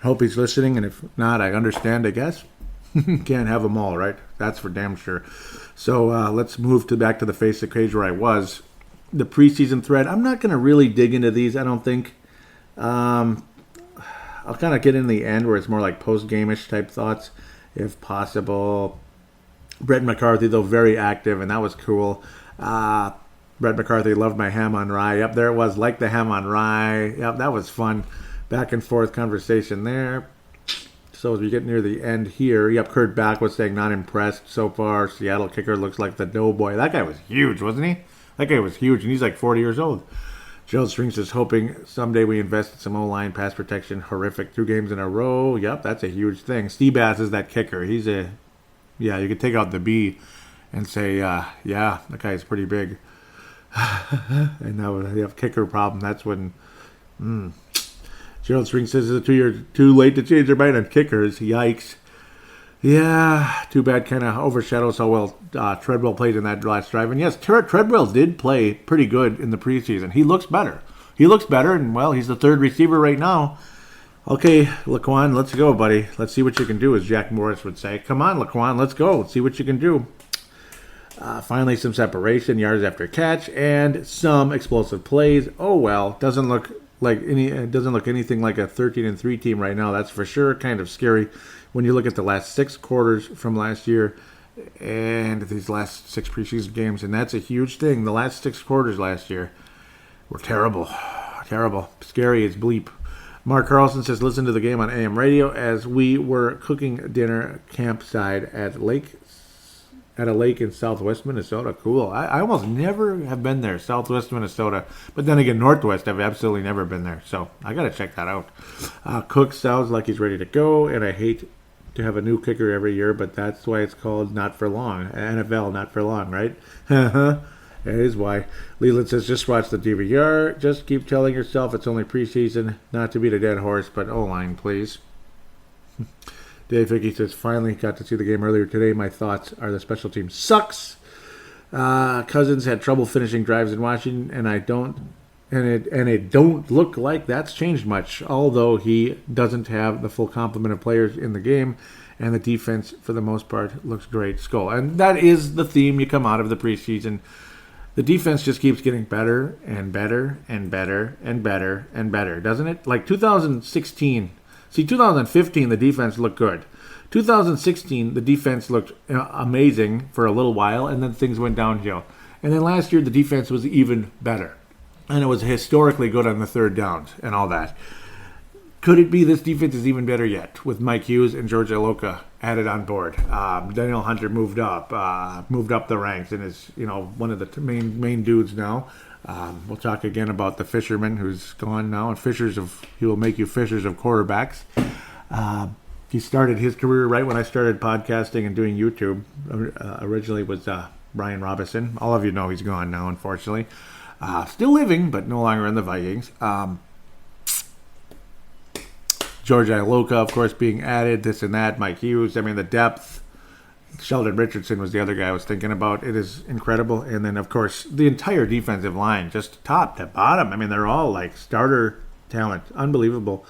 Hope he's listening, and if not, I understand, I guess. Can't have them all, right? That's for damn sure. So let's move back to the Facebook page where I was. The preseason thread. I'm not going to really dig into these, I don't think. I'll kind of get in the end where it's more like post-game-ish type thoughts, if possible. Brett McCarthy, though, very active, and that was cool. Brett McCarthy loved my ham on rye. Yep, there it was, like the ham on rye. Yep, that was fun. Back and forth conversation there. So as we get near the end here, yep, Kurt Back was saying not impressed so far. Seattle kicker looks like the doughboy. That guy was huge, wasn't he? That guy was huge, and he's like 40 years old. Gerald Strings is hoping someday we invest in some O-line pass protection. Horrific 2 games in a row. Yep, that's a huge thing. Steve Bass is that kicker. He's you could take out the B and say, that guy's pretty big. And now we have kicker problem. That's when... Gerald String says it's too late to change their mind on kickers. Yikes. Yeah, too bad kind of overshadows how well Treadwell played in that last drive. And yes, Treadwell did play pretty good in the preseason. He looks better. And, well, he's the third receiver right now. Okay, Laquan, let's go, buddy. Let's see what you can do, as Jack Morris would say. Come on, Laquan, let's go. Let's see what you can do. Finally, some separation, yards after catch, and some explosive plays. Oh, well, doesn't look anything like a 13-3 team right now. That's for sure. Kind of scary when you look at the last 6 quarters from last year and these last 6 preseason games, and that's a huge thing. The last 6 quarters last year were terrible, scary as bleep. Mark Carlson says, listen to the game on AM radio as we were cooking dinner campsite at a lake in southwest Minnesota. Cool. I almost never have been there, southwest Minnesota. But then again, northwest, I've absolutely never been there. So I got to check that out. Cook sounds like he's ready to go, and I hate to have a new kicker every year, but that's why it's called Not For Long. NFL, Not For Long, right? That is why. Leland says, just watch the DVR. Just keep telling yourself it's only preseason, not to beat a dead horse, but O-line, please. Dave Hickey says, finally got to see the game earlier today. My thoughts are the special team sucks. Cousins had trouble finishing drives in Washington, and it don't look like that's changed much, although he doesn't have the full complement of players in the game, and the defense, for the most part, looks great. Skull. And that is the theme you come out of the preseason. The defense just keeps getting better and better and better and better and better, doesn't it? Like 2016... See, 2015, the defense looked good. 2016, the defense looked amazing for a little while, and then things went downhill. And then last year, the defense was even better. And it was historically good on the third downs and all that. Could it be this defense is even better yet with Mike Hughes and George Iloka added on board? Daniel Hunter moved up the ranks and is one of the main dudes now. We'll talk again about the Fisherman, who's gone now, and he will make you fishers of quarterbacks. He started his career right when I started podcasting and doing YouTube. Originally was Brian Robinson. All of you know he's gone now, unfortunately. Still living, but no longer in the Vikings. George Iloka, of course, being added, this and that. Mike Hughes. I mean, the depth. Sheldon Richardson was the other guy I was thinking about. It is incredible. And then, of course, the entire defensive line, just top to bottom. I mean, they're all like starter talent. Unbelievable.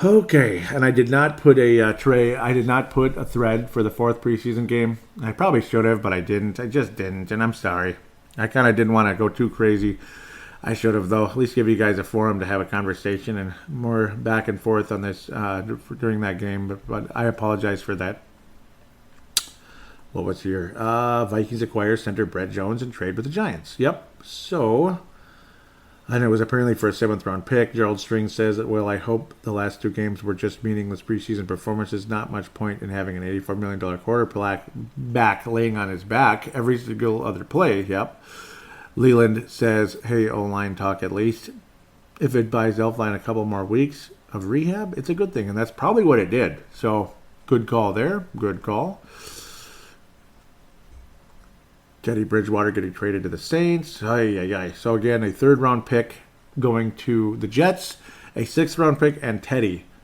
Okay, and I did not put a thread for the fourth preseason game. I probably should have, but I didn't. I just didn't, and I'm sorry. I kind of didn't want to go too crazy. I should have, though. At least give you guys a forum to have a conversation and more back and forth on this during that game. But I apologize for that. What was here? Vikings acquire center Brett Jones and trade with the Giants. Yep. So, and it was apparently for a 7th-round pick. Gerald String says that, well, I hope the last 2 games were just meaningless preseason performances. Not much point in having an $84 million quarterback laying on his back every single other play. Yep. Leland says, hey, O-line talk at least. If it buys Elfline a couple more weeks of rehab, it's a good thing. And that's probably what it did. So, good call there. Good call. Teddy Bridgewater getting traded to the Saints. So again, a 3rd-round pick going to the Jets, a 6th-round pick, and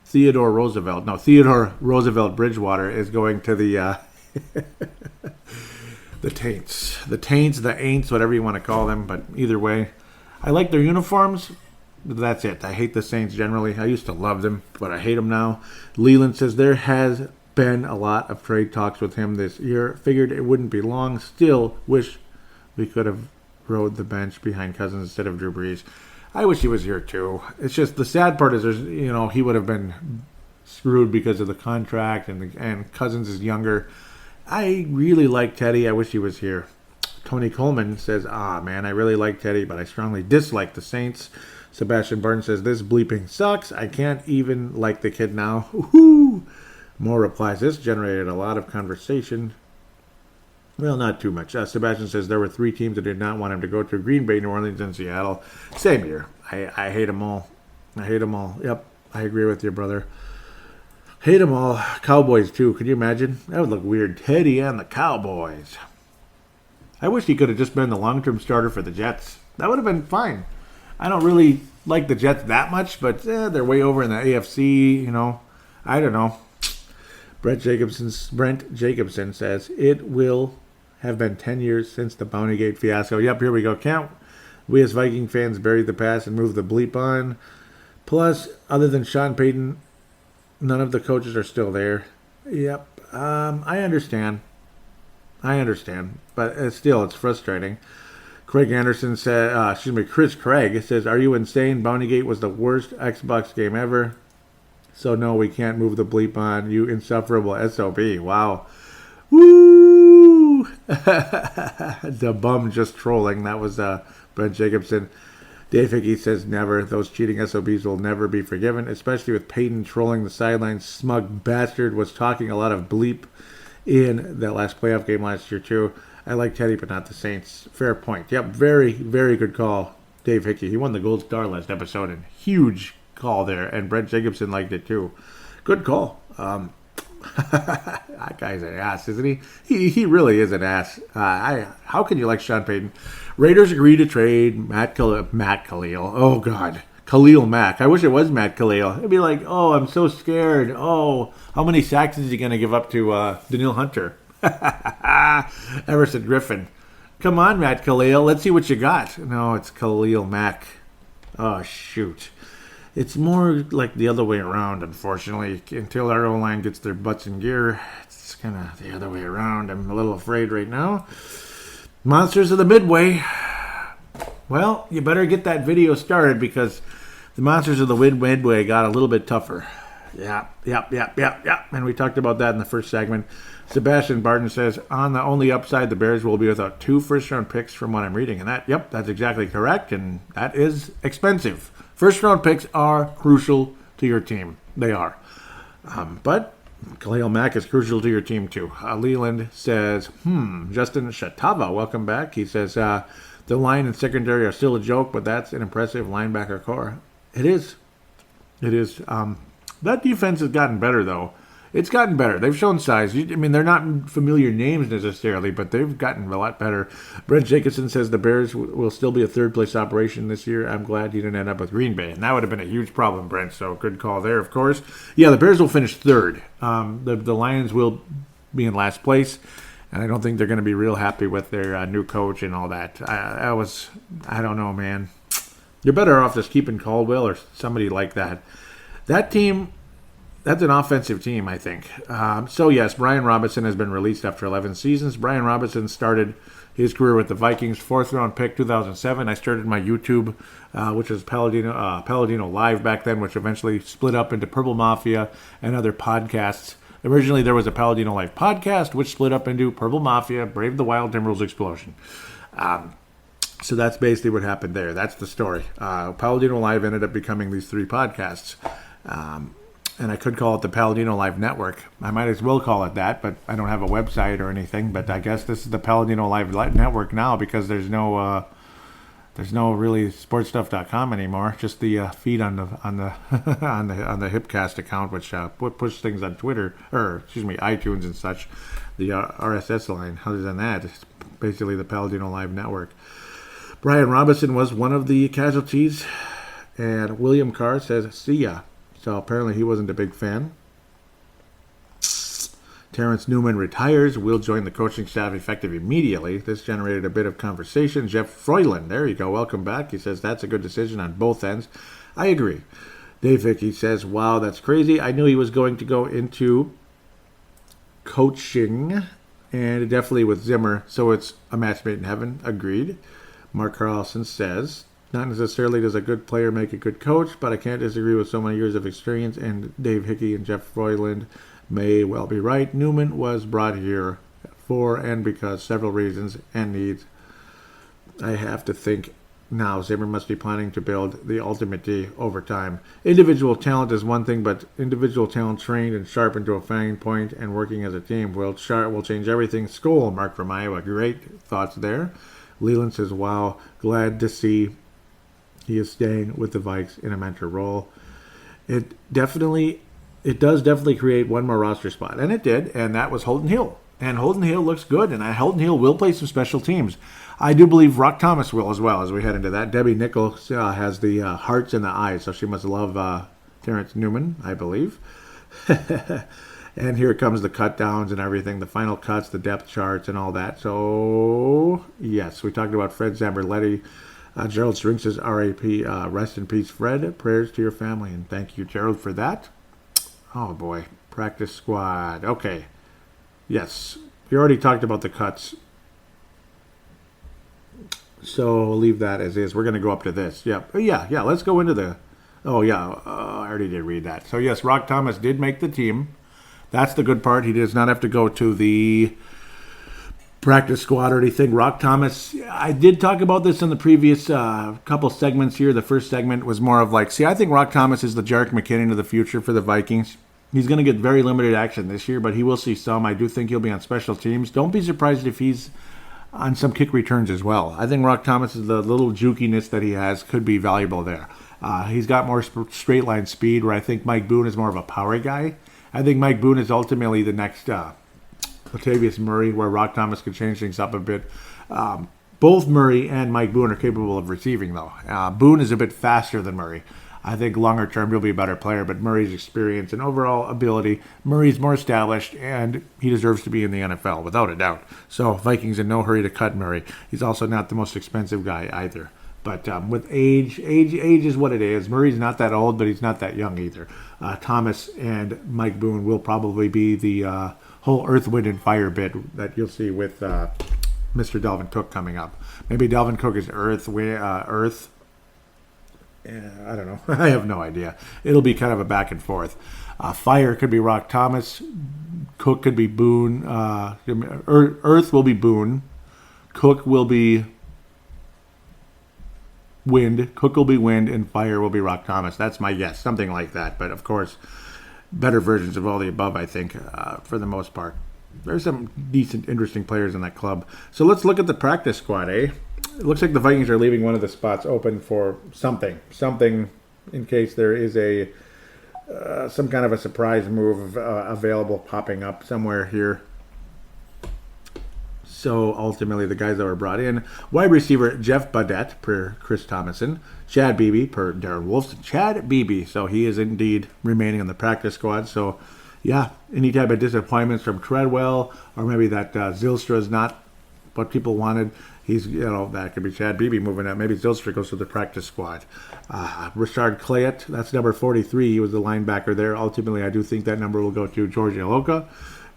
Theodore Roosevelt Bridgewater is going to the the Taints. The Aints, whatever you want to call them. But either way, I like their uniforms. That's it. I hate the Saints generally. I used to love them, but I hate them now. Leland says there has been a lot of trade talks with him this year. Figured it wouldn't be long. Still wish we could have rode the bench behind Cousins instead of Drew Brees. I wish he was here too. It's just the sad part is he would have been screwed because of the contract and Cousins is younger. I really like Teddy. I wish he was here. Tony Coleman says, man, I really like Teddy, but I strongly dislike the Saints. Sebastian Barton says, this bleeping sucks. I can't even like the kid now. Woohoo! More replies. This generated a lot of conversation. Well, not too much. Sebastian says there were 3 teams that did not want him to go to: Green Bay, New Orleans, and Seattle. Same here. I hate them all. Yep, I agree with you, brother. Hate them all. Cowboys, too. Could you imagine? That would look weird. Teddy and the Cowboys. I wish he could have just been the long-term starter for the Jets. That would have been fine. I don't really like the Jets that much, but they're way over in the AFC, I don't know. Brent Jacobson says, it will have been 10 years since the Bountygate fiasco. Yep, here we go. Can't we as Viking fans bury the past and move the bleep on? Plus, other than Sean Payton, none of the coaches are still there. Yep, I understand. But still, it's frustrating. Craig Anderson said, Chris Craig says, are you insane? Bountygate was the worst Xbox game ever. So, no, we can't move the bleep on. You insufferable SOB. Wow. Woo! The bum just trolling. That was Brent Jacobson. Dave Hickey says never. Those cheating SOBs will never be forgiven, especially with Peyton trolling the sidelines. Smug bastard was talking a lot of bleep in that last playoff game last year, too. I like Teddy, but not the Saints. Fair point. Yep, very, very good call, Dave Hickey. He won the Gold Star last episode, and huge call there, and Brent Jacobson liked it too. Good call. That guy's an ass, isn't he? He really is an ass. How can you like Sean Payton? Raiders agree to trade Matt Khalil. Oh, God. Khalil Mack. I wish it was Matt Khalil. It'd be like, oh, I'm so scared. Oh, how many sacks is he going to give up to Daniil Hunter? Everson Griffin. Come on, Matt Khalil. Let's see what you got. No, it's Khalil Mack. Oh, shoot. It's more like the other way around, unfortunately. Until our O-line gets their butts in gear, it's kind of the other way around. I'm a little afraid right now. Monsters of the Midway. Well, you better get that video started because the Monsters of the Midway got a little bit tougher. Yep. And we talked about that in the first segment. Sebastian Barton says, on the only upside, the Bears will be without 2 first-round picks from what I'm reading. And that's exactly correct, and that is expensive. First-round picks are crucial to your team. They are. But Khalil Mack is crucial to your team, too. Leland says, Justin Shatava, welcome back. He says, the line and secondary are still a joke, but that's an impressive linebacker core. It is. That defense has gotten better, though. It's gotten better. They've shown size. I mean, they're not familiar names necessarily, but they've gotten a lot better. Brent Jacobson says the Bears will still be a third-place operation this year. I'm glad he didn't end up with Green Bay, and that would have been a huge problem, Brent, so good call there, of course. Yeah, the Bears will finish third. The Lions will be in last place, and I don't think they're going to be real happy with their new coach and all that. I don't know, man. You're better off just keeping Caldwell or somebody like that. That team... That's an offensive team, I think. So, yes, Brian Robinson has been released after 11 seasons. Brian Robinson started his career with the Vikings, 4th-round pick, 2007. I started my YouTube, which was Paladino Live back then, which eventually split up into Purple Mafia and other podcasts. Originally, there was a Paladino Live podcast, which split up into Purple Mafia, Brave the Wild, Timberwolves Explosion. So that's basically what happened there. That's the story. Paladino Live ended up becoming these 3 podcasts. And I could call it the Paladino Live Network. I might as well call it that, but I don't have a website or anything. But I guess this is the Paladino Live Network now because there's no really sportstuff.com anymore. Just the feed on the on the Hipcast account, which push things on Twitter iTunes and such. The RSS line. Other than that, it's basically the Paladino Live Network. Brian Robinson was one of the casualties, and William Carr says, "See ya." So apparently he wasn't a big fan. Terrence Newman retires. Will join the coaching staff effective immediately. This generated a bit of conversation. Jeff Froyland, there you go. Welcome back. He says that's a good decision on both ends. I agree. Dave Hickey says, wow, that's crazy. I knew he was going to go into coaching, and definitely with Zimmer, so it's a match made in heaven. Agreed. Mark Carlson says, not necessarily does a good player make a good coach, but I can't disagree with so many years of experience, and Dave Hickey and Jeff Froyland may well be right. Newman was brought here for and because several reasons and needs. I have to think now Zimmer must be planning to build the ultimate D over time. Individual talent is one thing, but individual talent trained and sharpened to a fine point and working as a team will change everything. Skol, Mark from Iowa. Great thoughts there. Leland says, wow, glad to see he is staying with the Vikes in a mentor role. It does definitely create one more roster spot. And it did, and that was Holden Hill. And Holden Hill looks good, and Holden Hill will play some special teams. I do believe Rock Thomas will as well as we head into that. Debbie Nichols has the hearts in the eyes, so she must love Terrence Newman, I believe. And here comes the cut downs and everything, the final cuts, the depth charts, and all that. So, yes, we talked about Fred Zamberletti. Gerald String says, R.A.P. Rest in peace, Fred. Prayers to your family, and thank you, Gerald, for that. Oh, boy. Practice squad. Okay. Yes. We already talked about the cuts. So we'll leave that as is. We're going to go up to this. Yeah. Let's go into the... Oh, yeah. I already did read that. So, yes, Rock Thomas did make the team. That's the good part. He does not have to go to the practice squad or anything. Rock Thomas, I did talk about this in the previous couple segments here. The first segment was more of like, I think Rock Thomas is the Jarek McKinnon of the future for the Vikings. He's going to get very limited action this year, but he will see some. I do think he'll be on special teams. Don't be surprised if he's on some kick returns as well. I think Rock Thomas, is the little jukiness that he has, could be valuable there. He's got more straight line speed, where I think Mike Boone is more of a power guy. I think Mike Boone is ultimately the next Latavius Murray, where Rock Thomas could change things up a bit. Both Murray and Mike Boone are capable of receiving, though. Boone is a bit faster than Murray. I think longer term he'll be a better player, but Murray's experience and overall ability, Murray's more established, and he deserves to be in the NFL, without a doubt. So Vikings in no hurry to cut Murray. He's also not the most expensive guy either. But with age is what it is. Murray's not that old, but he's not that young either. Thomas and Mike Boone will probably be the whole Earth, Wind, and Fire bit that you'll see with Mr. Dalvin Cook coming up. Maybe Dalvin Cook is Earth. I don't know. I have no idea. It'll be kind of a back and forth. Fire could be Rock Thomas. Cook could be Boone. Earth will be Boone. Cook will be Wind. Cook will be Wind, and Fire will be Rock Thomas. That's my guess. Something like that. But, of course, better versions of all the above, I think, for the most part. There's some decent, interesting players in that club. So let's look at the practice squad, eh? It looks like the Vikings are leaving one of the spots open for something in case there is a some kind of a surprise move available popping up somewhere here. So ultimately, the guys that were brought in: wide receiver Jeff Badette per Chris Thomason, Chad Beebe per Darren Wolfson. Chad Beebe, so he is indeed remaining on the practice squad. So, yeah, any type of disappointments from Treadwell, or maybe that Zylstra is not what people wanted. He's, that could be Chad Beebe moving up. Maybe Zylstra goes to the practice squad. Richard Clayett, that's number 43. He was the linebacker there. Ultimately, I do think that number will go to George Iloka.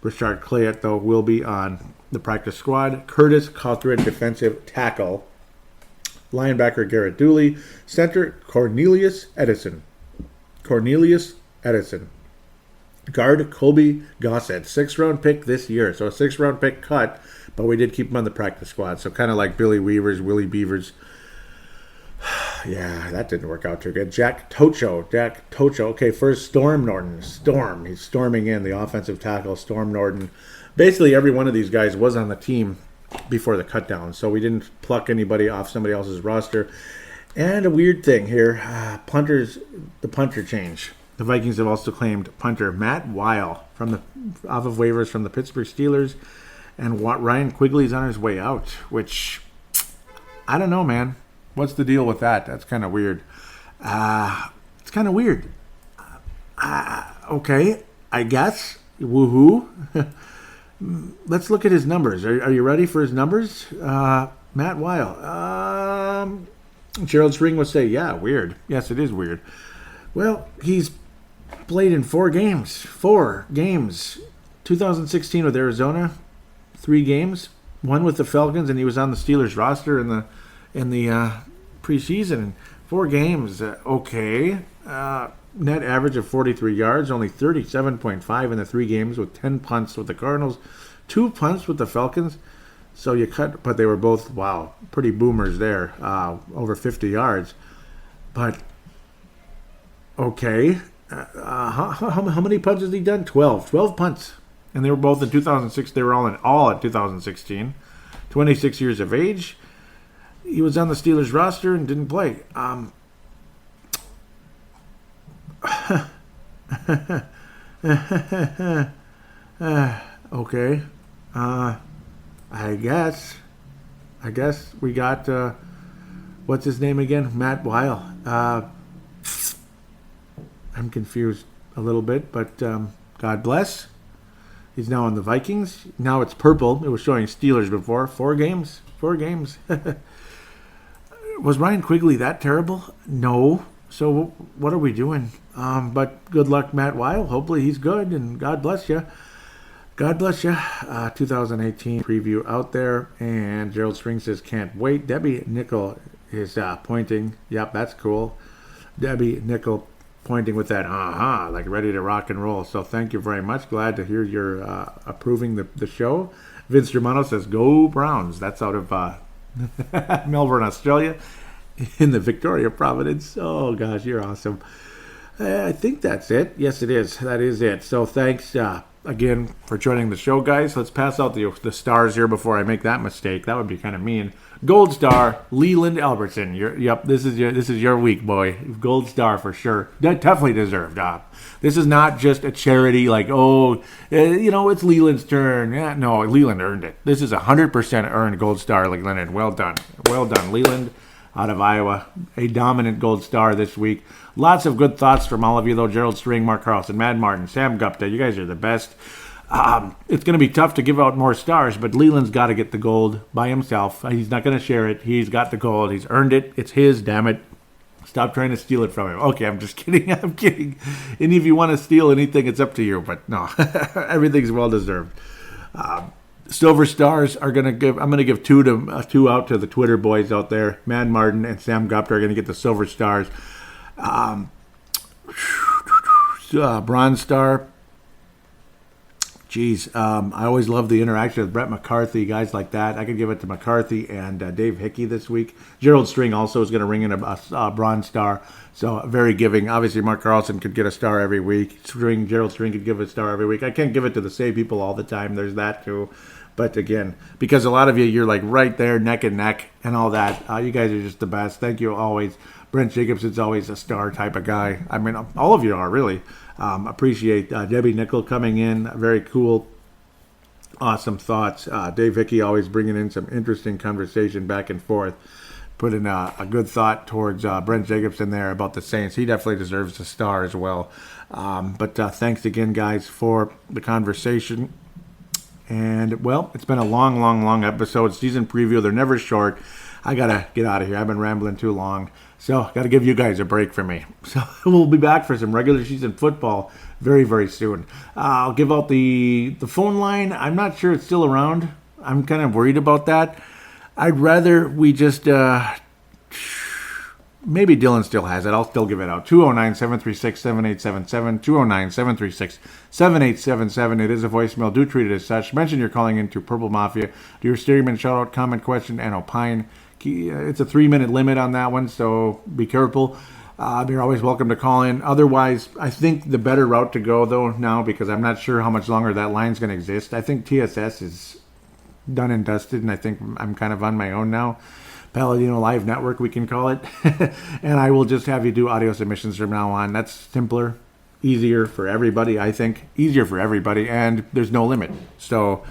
Richard Clayett, though, will be on the practice squad. Curtis Cawthron, defensive tackle. Linebacker Garrett Dooley. Center Cornelius Edison. Guard Colby Gossett. 6th-round pick this year. So a 6th-round pick cut, but we did keep him on the practice squad. So kind of like Billy Weavers, Willie Beavers. Yeah, that didn't work out too good. Jack Tocho. Okay, first Storm Norton. He's storming in, the offensive tackle, Storm Norton. Basically, every one of these guys was on the team before the cutdown, so we didn't pluck anybody off somebody else's roster. And a weird thing here, the punter change. The Vikings have also claimed punter Matt Weil off of waivers from the Pittsburgh Steelers, and Ryan Quigley's on his way out, which, I don't know, man. What's the deal with that? That's kind of weird. It's kind of weird. Okay, I guess. Woohoo. Let's look at his numbers. Are you ready for his numbers? Matt Weil. Gerald String would say, yeah, weird. Yes, it is weird. Well, he's played in 4 games. 4 games. 2016 with Arizona, 3 games. 1 with the Falcons, and he was on the Steelers roster in the preseason. 4 games. Okay. Net average of 43 yards, only 37.5 in the 3 games, with 10 punts with the Cardinals, 2 punts with the Falcons. So you cut, but they were both, pretty boomers there, over 50 yards. But, okay. How many punts has he done? 12 punts. And they were both in 2006. They were all in 2016. 26 years of age. He was on the Steelers roster and didn't play. Okay. I guess we got what's his name again? Matt Weil. I'm confused a little bit, but God bless. He's now on the Vikings. Now it's purple. It was showing Steelers before. 4 games. Was Ryan Quigley that terrible? No. So what are we doing? But good luck, Matt Weil. Hopefully he's good, and God bless you. 2018 preview out there, and Gerald String says can't wait. Debbie Nickel is pointing. Yep, that's cool. Debbie Nickel pointing with that like ready to rock and roll. So thank you very much. Glad to hear you're approving the show. Vince Germano says go Browns. That's out of Melbourne, Australia, in the Victoria Providence. Oh gosh, you're awesome. I think that's it. Yes, it is. That is it. So thanks again for joining the show, guys. Let's pass out the stars here before I make that mistake. That would be kind of mean. Gold star, Leland Albertson. This is your week, boy. Gold star for sure. That definitely deserved. This is not just a charity like, it's Leland's turn. Yeah, no, Leland earned it. This is 100% earned gold star, Leland. Well done, Leland, out of Iowa. A dominant gold star this week. Lots of good thoughts from all of you, though. Gerald String, Mark Carlson, Mad Martin, Sam Gupta. You guys are the best. It's going to be tough to give out more stars, but Leland's got to get the gold by himself. He's not going to share it. He's got the gold. He's earned it. It's his, damn it. Stop trying to steal it from him. Okay, I'm just kidding. I'm kidding. And if you want to steal anything, it's up to you. But no, everything's well-deserved. Silver stars I'm going to give two out to the Twitter boys out there. Mad Martin and Sam Gupta are going to get the silver stars. Bronze star. I always love the interaction with Brett McCarthy, guys like that. I could give it to McCarthy and Dave Hickey this week. Gerald String also is going to ring in a bronze star, so very giving. Obviously, Mark Carlson could get a star every week. Gerald String could give a star every week. I can't give it to the same people all the time. There's that too. But again, because a lot of you're like right there, neck and neck and all that. You guys are just the best. Thank you always. Brent Jacobson's always a star type of guy. I mean, all of you are really. Appreciate Debbie Nickel coming in. Very cool, awesome thoughts. Dave Hickey always bringing in some interesting conversation back and forth. Put in a good thought towards Brent Jacobson there about the Saints. He definitely deserves a star as well. But thanks again, guys, for the conversation. And, well, it's been a long episode. Season preview. They're never short. I got to get out of here. I've been rambling too long. So, got to give you guys a break for me. So, we'll be back for some regular season football very, very soon. I'll give out the phone line. I'm not sure it's still around. I'm kind of worried about that. I'd rather we just, maybe Dylan still has it. I'll still give it out. 209-736-7877. 209-736-7877. It is a voicemail. Do treat it as such. Mention you're calling into Purple Mafia. Do your Steerman shout out, comment, question, and opine. It's a 3-minute limit on that one, so be careful. You're always welcome to call in. Otherwise, I think the better route to go, though, now, because I'm not sure how much longer that line's going to exist. I think TSS is done and dusted, and I think I'm kind of on my own now. paladinolive network, we can call it. And I will just have you do audio submissions from now on. That's simpler, easier for everybody, I think. Easier for everybody, and there's no limit. So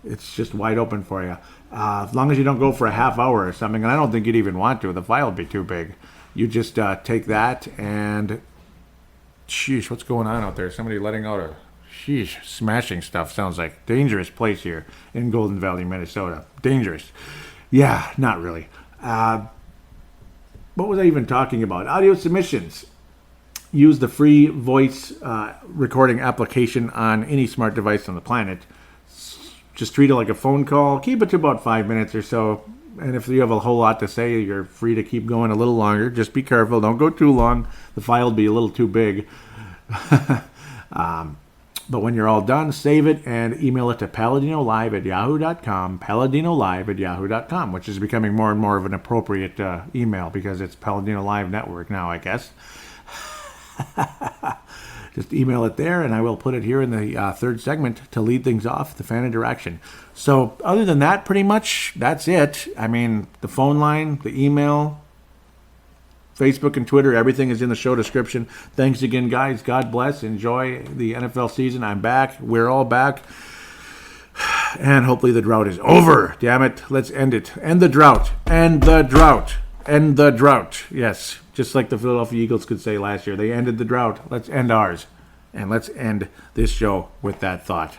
it's just wide open for you. As long as you don't go for a half hour or something, and I don't think you'd even want to. The file would be too big. You just take that and... Sheesh, what's going on out there? Somebody letting out a... Sheesh, smashing stuff sounds like dangerous place here in Golden Valley, Minnesota. Dangerous. Yeah, not really. What was I even talking about? Audio submissions. Use the free voice recording application on any smart device on the planet. Just treat it like a phone call. Keep it to about 5 minutes or so. And if you have a whole lot to say, you're free to keep going a little longer. Just be careful. Don't go too long. The file will be a little too big. But when you're all done, save it and email it to paladinolive@yahoo.com, paladinolive@yahoo.com, which is becoming more and more of an appropriate email because it's Paladino Live Network now, I guess. Just email it there, and I will put it here in the third segment to lead things off, the fan interaction. So other than that, pretty much, that's it. I mean, the phone line, the email, Facebook and Twitter, everything is in the show description. Thanks again, guys. God bless. Enjoy the NFL season. I'm back. We're all back. And hopefully the drought is over. Damn it. Let's end it. End the drought. End the drought. End the drought. Yes. Just like the Philadelphia Eagles could say last year. They ended the drought. Let's end ours. And let's end this show with that thought.